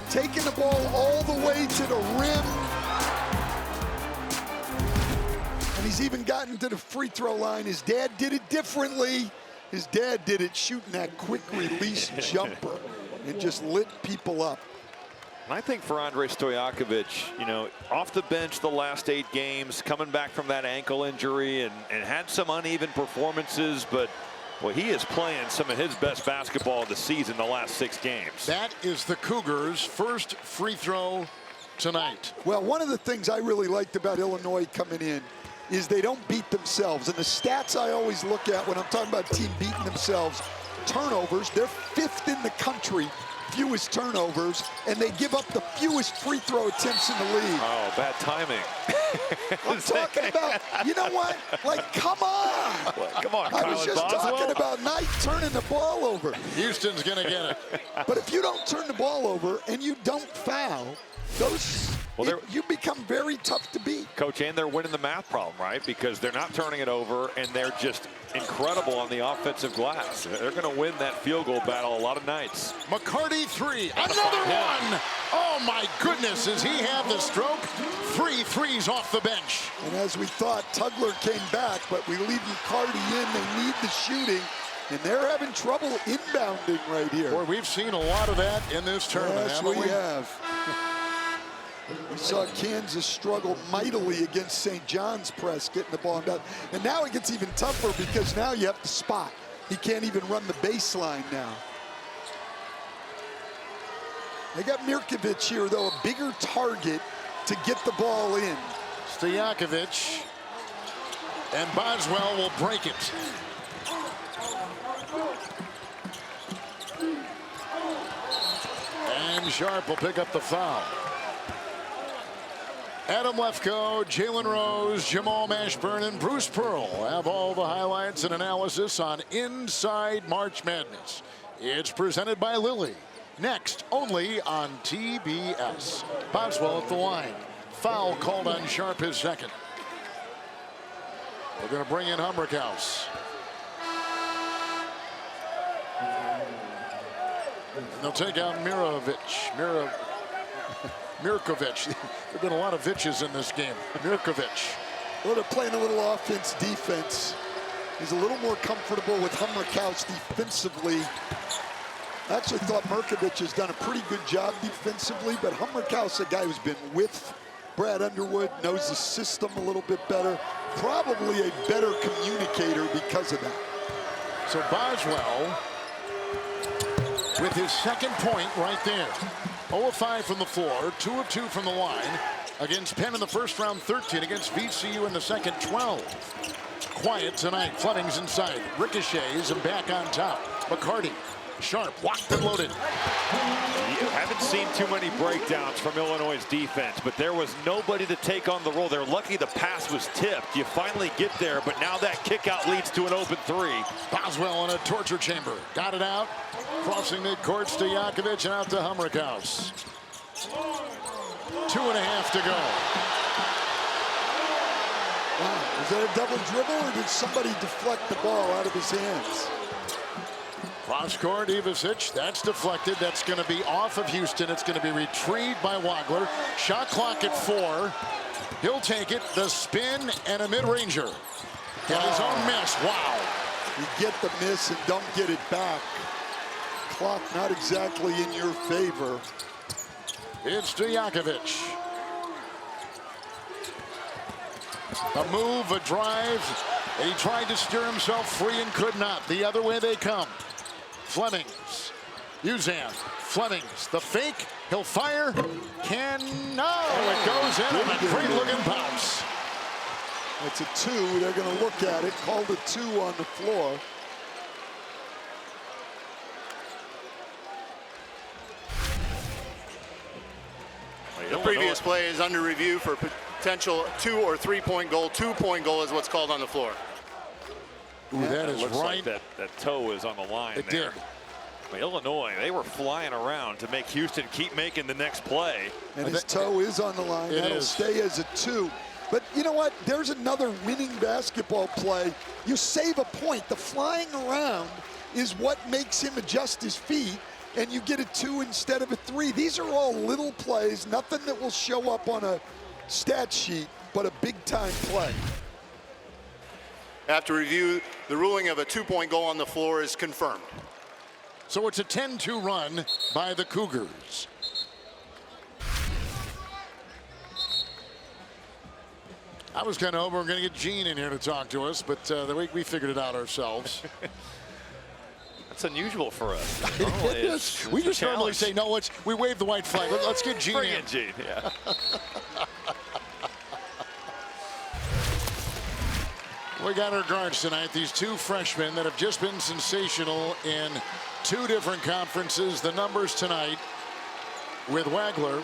Speaker 3: taking the ball all the way to the rim. And he's even gotten to the free throw line. His dad did it differently. His dad did it shooting that quick release jumper and just lit people up.
Speaker 2: And I think for Andre Stojakovic, you know, off the bench the last 8 games, coming back from that ankle injury and had some uneven performances, but well, he is playing some of his best basketball of the season the last 6 games.
Speaker 1: That is the Cougars' first free throw tonight.
Speaker 3: Well, one of the things I really liked about Illinois coming in is they don't beat themselves. And the stats I always look at when I'm talking about a team beating themselves, turnovers, they're 5th in the country, fewest turnovers, and they give up the fewest free throw attempts in the league.
Speaker 2: Oh, bad timing.
Speaker 3: I'm talking about, you know what? Like, come on.
Speaker 2: Well, come on,
Speaker 3: I was just talking about Knight turning the ball over.
Speaker 1: Houston's going to get it.
Speaker 3: But if you don't turn the ball over and you don't foul, you become very tough to beat.
Speaker 2: Coach, and they're winning the math problem, right? Because they're not turning it over, and they're just incredible on the offensive glass. They're going to win that field goal battle a lot of nights.
Speaker 1: McCarty 3, another one. Oh my goodness, does he have the stroke? 3 threes off the bench.
Speaker 3: And as we thought, Tugler came back, but we leave McCarty in. They need the shooting, and they're having trouble inbounding right here.
Speaker 1: Boy, we've seen a lot of that in this tournament,
Speaker 3: yes,
Speaker 1: haven't we?
Speaker 3: have. We saw Kansas struggle mightily against St. John's press, getting the ball down. And now it gets even tougher because now you have to spot. He can't even run the baseline now. They got Mirkovic here, though, a bigger target to get the ball in.
Speaker 1: Stojakovic and Boswell will break it. And Sharp will pick up the foul. Adam Lefkoe, Jalen Rose, Jamal Mashburn, and Bruce Pearl have all the highlights and analysis on Inside March Madness. It's presented by Lilly. Next, only on TBS. Boswell at the line. Foul called on Sharp, his second. We're going to bring in Humrickhouse. They'll take out Mirkovic. There've been a lot of Viches in this game. Mirkovic.
Speaker 3: Well, they're playing a little offense, defense. He's a little more comfortable with Humrickhouse defensively. I actually thought Mirkovic has done a pretty good job defensively, but Humrickhouse, a guy who's been with Brad Underwood, knows the system a little bit better, probably a better communicator because of that.
Speaker 1: So Boswell with his second point right there. 0 of 5 from the floor, 2 of 2 from the line. Against Penn in the first round, 13. Against VCU in the second, 12. Quiet tonight. Fleming's inside. Ricochets and back on top. McCarty. Sharp, locked and loaded.
Speaker 2: You haven't seen too many breakdowns from Illinois' defense, but there was nobody to take on the roll. They're lucky the pass was tipped. You finally get there, but now that kick out leads to an open 3.
Speaker 1: Boswell in a torture chamber. Got it out. Crossing midcourt, Stojakovic, and out to Humrickhouse. 2.5 to go.
Speaker 3: Wow, was that a double dribble, or did somebody deflect the ball out of his hands?
Speaker 1: Cross court, Ivisic. That's deflected. That's going to be off of Houston. It's going to be retrieved by Wagler. Shot clock at 4. He'll take it. The spin and a mid-ranger. And his own miss. Wow.
Speaker 3: You get the miss and don't get it back. Clock not exactly in your favor.
Speaker 1: It's Stojakovic. A move, a drive. And he tried to steer himself free and could not. The other way they come. Flemings. Uzan. Flemings. The fake. He'll fire. No. It goes in on a great looking bounce.
Speaker 3: It's a 2. They're going to look at it. Called a 2 on the floor.
Speaker 4: The previous play is under review for potential 2 or 3-point goal. 2-point goal is what's called on the floor.
Speaker 1: Ooh, that is
Speaker 2: looks
Speaker 1: right.
Speaker 2: like that toe is on the line.
Speaker 1: It
Speaker 2: there.
Speaker 1: did.
Speaker 2: But Illinois, they were flying around to make Houston keep making the next play.
Speaker 3: And his toe is on the line. That'll stay as a 2. But you know what? There's another winning basketball play. You save a point. The flying around is what makes him adjust his feet, and you get a 2 instead of a 3. These are all little plays, nothing that will show up on a stat sheet, but a big-time play.
Speaker 4: After review, the ruling of a 2-point goal on the floor is confirmed.
Speaker 1: So it's a 10-2 run by the Cougars. I was kind of hoping we were going to get Gene in here to talk to us, but we figured it out ourselves.
Speaker 2: That's unusual for us.
Speaker 1: We just normally say, no, we wave the white flag. Let's get Gene
Speaker 2: Bring
Speaker 1: in.
Speaker 2: in Gene, yeah.
Speaker 1: We got our guards tonight. These 2 freshmen that have just been sensational in 2 different conferences. The numbers tonight with Wagler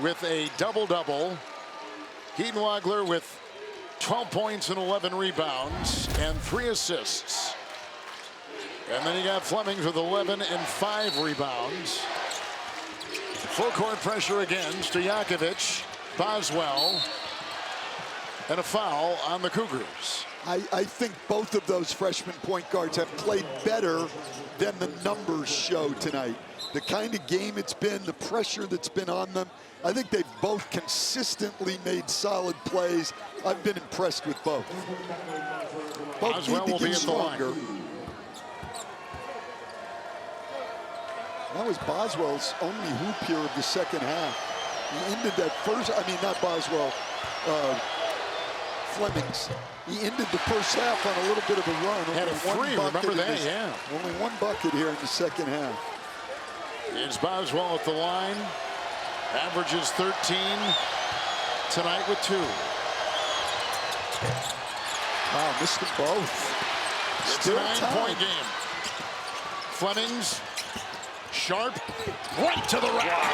Speaker 1: with a double-double. Keaton Wagler with 12 points and 11 rebounds and 3 assists. And then you got Flemings with 11 and 5 rebounds. Full court pressure again. Stojakovic, Boswell, and a foul on the Cougars.
Speaker 3: I think both of those freshman point guards have played better than the numbers show tonight. The kind of game it's been, the pressure that's been on them, I think they've both consistently made solid plays. I've been impressed with both. Both
Speaker 1: Boswell
Speaker 3: need
Speaker 1: will
Speaker 3: to
Speaker 1: be
Speaker 3: get
Speaker 1: at the line.
Speaker 3: stronger. That was Boswell's only hoop here of the second half. He ended that first, not Boswell, Flemings. He ended the first half on a little bit of a run.
Speaker 1: Had a 3, remember that, yeah.
Speaker 3: Only 1 bucket here in the second half.
Speaker 1: It's Boswell at the line. Averages 13 tonight with 2.
Speaker 3: Wow, missed them both.
Speaker 1: It's
Speaker 3: Still
Speaker 1: a 9-point game. Flemings, sharp, right to the rack.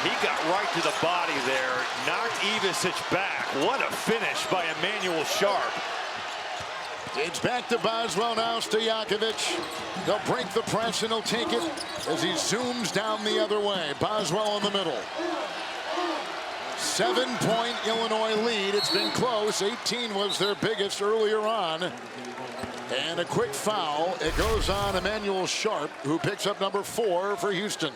Speaker 2: He got right to the body there, knocked Ivisic back. What a finish by Emmanuel Sharp.
Speaker 1: It's back to Boswell now. Stojakovic. They'll break the press and he'll take it as he zooms down the other way. Boswell in the middle. 7-point Illinois lead. It's been close. 18 was their biggest earlier on. And a quick foul. It goes on Emmanuel Sharp, who picks up number 4 for Houston.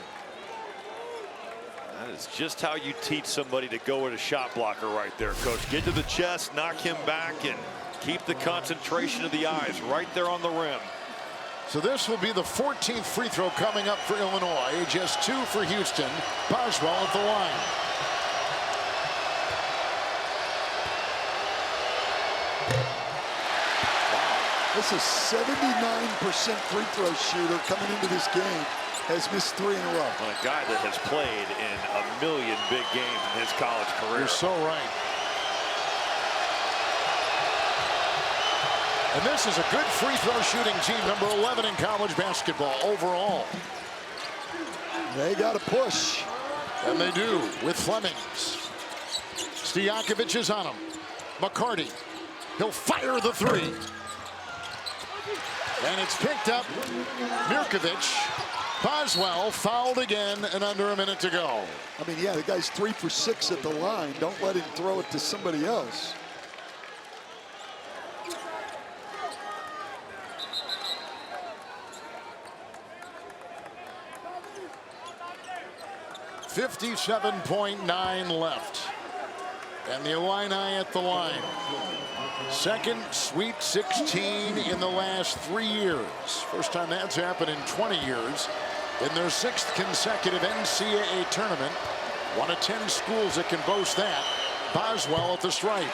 Speaker 2: That is just how you teach somebody to go at a shot blocker right there, Coach. Get to the chest, knock him back, and keep the concentration of the eyes right there on the rim.
Speaker 1: So this will be the 14th free throw coming up for Illinois. Just 2 for Houston. Boswell at the line.
Speaker 3: Wow. This is 79% free throw shooter coming into this game. Has missed 3 in a row.
Speaker 2: Well, a guy that has played in a million big games in his college career.
Speaker 1: You're so right. And this is a good free throw shooting team, number 11 in college basketball overall.
Speaker 3: They got to push.
Speaker 1: And they do with Flemings. Stojakovic is on him. McCarty. He'll fire the 3. And it's picked up. Mirkovic. Boswell fouled again and under a minute to go.
Speaker 3: I mean, yeah, the guy's 3 for 6 at the line. Don't let him throw it to somebody else.
Speaker 1: 57.9 left. And the Illini at the line. Second Sweet 16 in the last 3 years. First time that's happened in 20 years. In their 6th consecutive NCAA tournament. One of 10 schools that can boast that. Boswell at the stripe.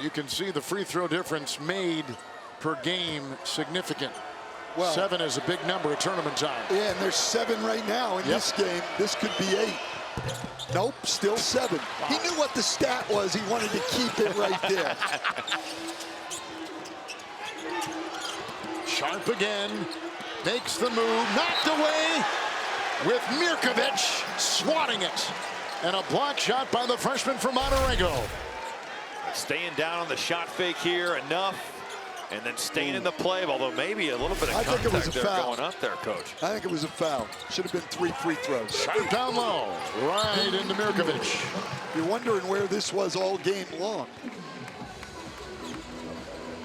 Speaker 1: You can see the free throw difference made per game significant.
Speaker 3: Well,
Speaker 1: 7 is a big number at tournament time.
Speaker 3: Yeah, and there's 7 right now in this game. This could be 8. Nope, still 7. Wow. He knew what the stat was. He wanted to keep it right there.
Speaker 1: Sharp again. Makes the move. Knocked away with Mirkovic swatting it. And a block shot by the freshman from Monterrey.
Speaker 2: Staying down on the shot fake here enough. And then staying in the play, although maybe a little bit of contact there going up there, Coach.
Speaker 3: I think it was a foul. Should have been 3 free throws.
Speaker 1: Shot down low, right into Mirkovic.
Speaker 3: You're wondering where this was all game long.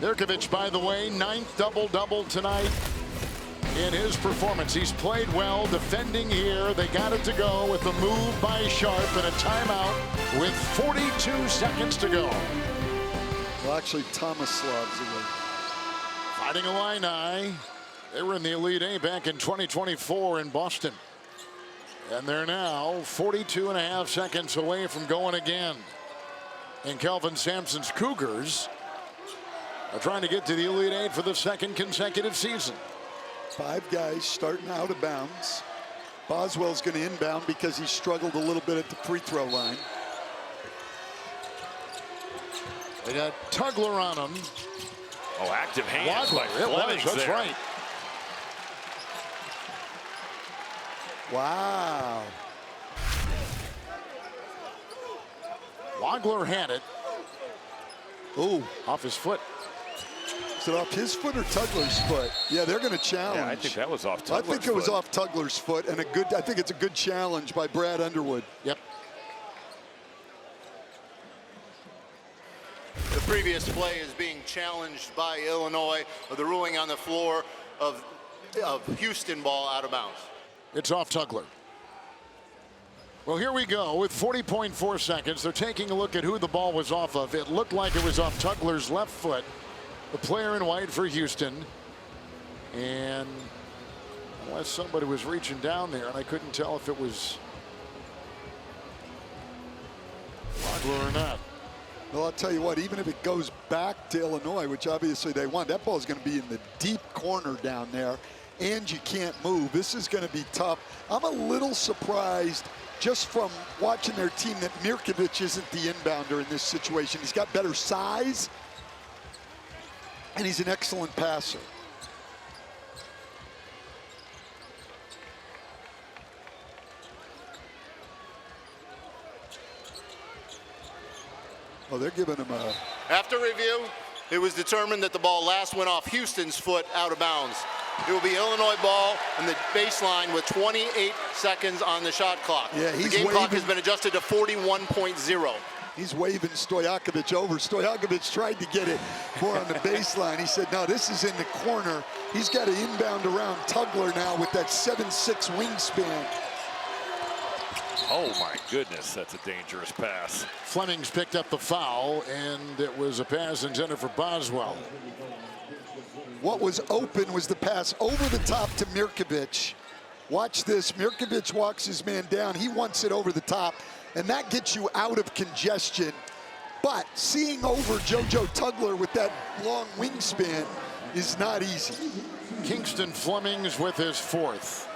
Speaker 1: Mirkovic, by the way, 9th double-double tonight in his performance. He's played well defending here. They got it to go with a move by Sharp and a timeout with 42 seconds to go.
Speaker 3: Well, actually, Tomislav's away.
Speaker 1: Fighting Illini. They were in the Elite Eight back in 2024 in Boston. And they're now 42.5 seconds away from going again. And Kelvin Sampson's Cougars are trying to get to the Elite Eight for the 2nd consecutive season.
Speaker 3: 5 guys starting out of bounds. Boswell's going to inbound because he struggled a little bit at the free throw line.
Speaker 1: They got Tugler on him.
Speaker 2: Oh, active hands by
Speaker 1: It was,
Speaker 2: Flemings
Speaker 1: that's
Speaker 2: there.
Speaker 1: right.
Speaker 3: Wow.
Speaker 1: Wagler had it.
Speaker 3: Ooh,
Speaker 1: off his foot.
Speaker 3: Is it off his foot or Tugler's foot? Yeah, they're going to challenge.
Speaker 2: Yeah, I think that was off Tugler's foot.
Speaker 3: I think it was off Tugler's foot, and I think it's a good challenge by Brad Underwood.
Speaker 1: Yep.
Speaker 4: The previous play is being challenged by Illinois of the ruling on the floor of Houston ball out of bounds.
Speaker 1: It's off Tugler. Well, here we go with 40.4 seconds. They're taking a look at who the ball was off of. It looked like it was off Tugler's left foot. The player in white for Houston. And unless somebody was reaching down there, and I couldn't tell if it was Wagler or not.
Speaker 3: Well, I'll tell you what, even if it goes back to Illinois, which obviously they want, that ball is going to be in the deep corner down there, and you can't move. This is going to be tough. I'm a little surprised just from watching their team that Mirkovic isn't the inbounder in this situation. He's got better size, and he's an excellent passer. Oh, they're giving him a...
Speaker 4: After review, it was determined that the ball last went off Houston's foot out of bounds. It will be Illinois ball in the baseline with 28 seconds on the shot clock.
Speaker 3: Yeah,
Speaker 4: the game clock has been adjusted to 41.0.
Speaker 3: He's waving Stojakovic over. Stojakovic tried to get it more on the baseline. He said, no, this is in the corner. He's got to inbound around Tugler now with that 7'6" wingspan.
Speaker 2: Oh, my goodness, that's a dangerous pass.
Speaker 1: Flemings picked up the foul, and it was a pass intended for Boswell.
Speaker 3: What was open was the pass over the top to Mirkovic. Watch this. Mirkovic walks his man down. He wants it over the top, and that gets you out of congestion. But seeing over JoJo Tugler with that long wingspan is not easy.
Speaker 1: Kingston Flemings with his 4th.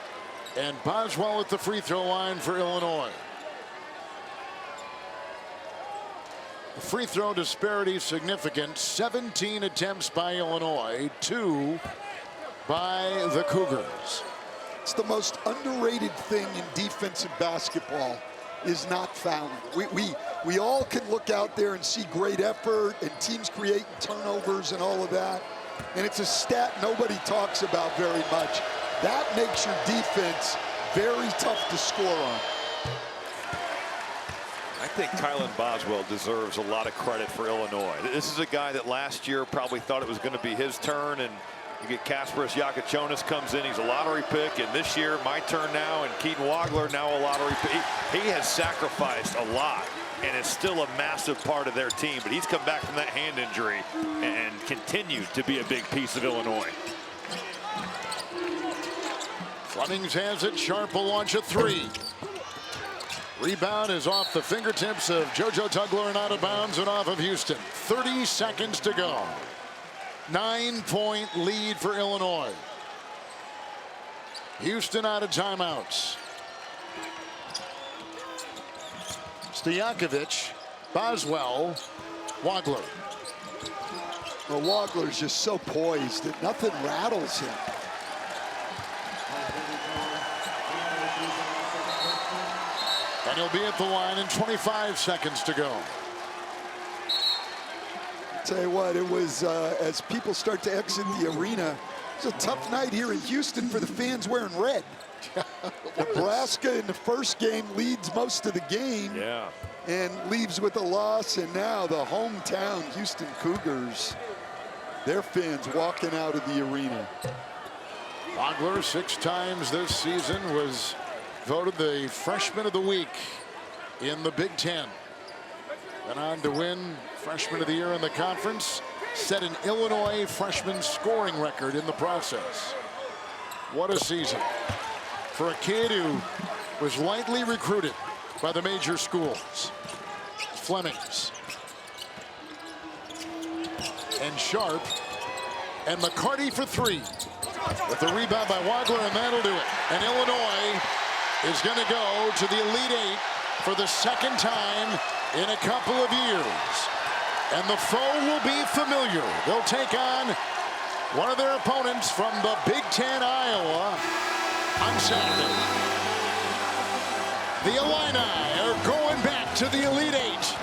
Speaker 1: And Boswell at the free throw line for Illinois. The free throw disparity significant. 17 attempts by Illinois, 2 by the Cougars.
Speaker 3: It's the most underrated thing in defensive basketball is not fouling. We all can look out there and see great effort and teams creating turnovers and all of that. And it's a stat nobody talks about very much. That makes your defense very tough to score on.
Speaker 2: I think Kylan Boswell deserves a lot of credit for Illinois. This is a guy that last year probably thought it was going to be his turn, and You get Kasparas Yakachonis comes in. He's a lottery pick. And this year, my turn now. And Keaton Wagler, now a lottery pick. He has sacrificed a lot and is still a massive part of their team. But he's come back from that hand injury and continued to be a big piece of Illinois.
Speaker 1: Flemings has it. Sharp will launch a three. Rebound is off the fingertips of JoJo Tugler and out of bounds and off of Houston. 30 seconds to go. 9-point lead for Illinois. Houston out of timeouts. Stojakovic, Boswell, Wagler.
Speaker 3: Well, Wagler's just so poised that nothing rattles him.
Speaker 1: And he'll be at the line in 25 seconds to go.
Speaker 3: Tell you what, it was as people start to exit the arena, it's a tough night here in Houston for the fans wearing red. Nebraska in the first game leads most of the game, and leaves with a loss, and now the hometown Houston Cougars, their fans walking out of the arena.
Speaker 1: Wagler 6 times this season was voted the freshman of the week in the Big Ten. Went on to win freshman of the year in the conference, set an Illinois freshman scoring record in the process. What a season for a kid who was lightly recruited by the major schools. Flemings and Sharp and McCarty for three with the rebound by Wagler, and that'll do it. And Illinois is going to go to the Elite Eight for the second time in a couple of years. And the foe will be familiar. They'll take on one of their opponents from the Big Ten, Iowa, on Saturday. The Illini are going back to the Elite Eight.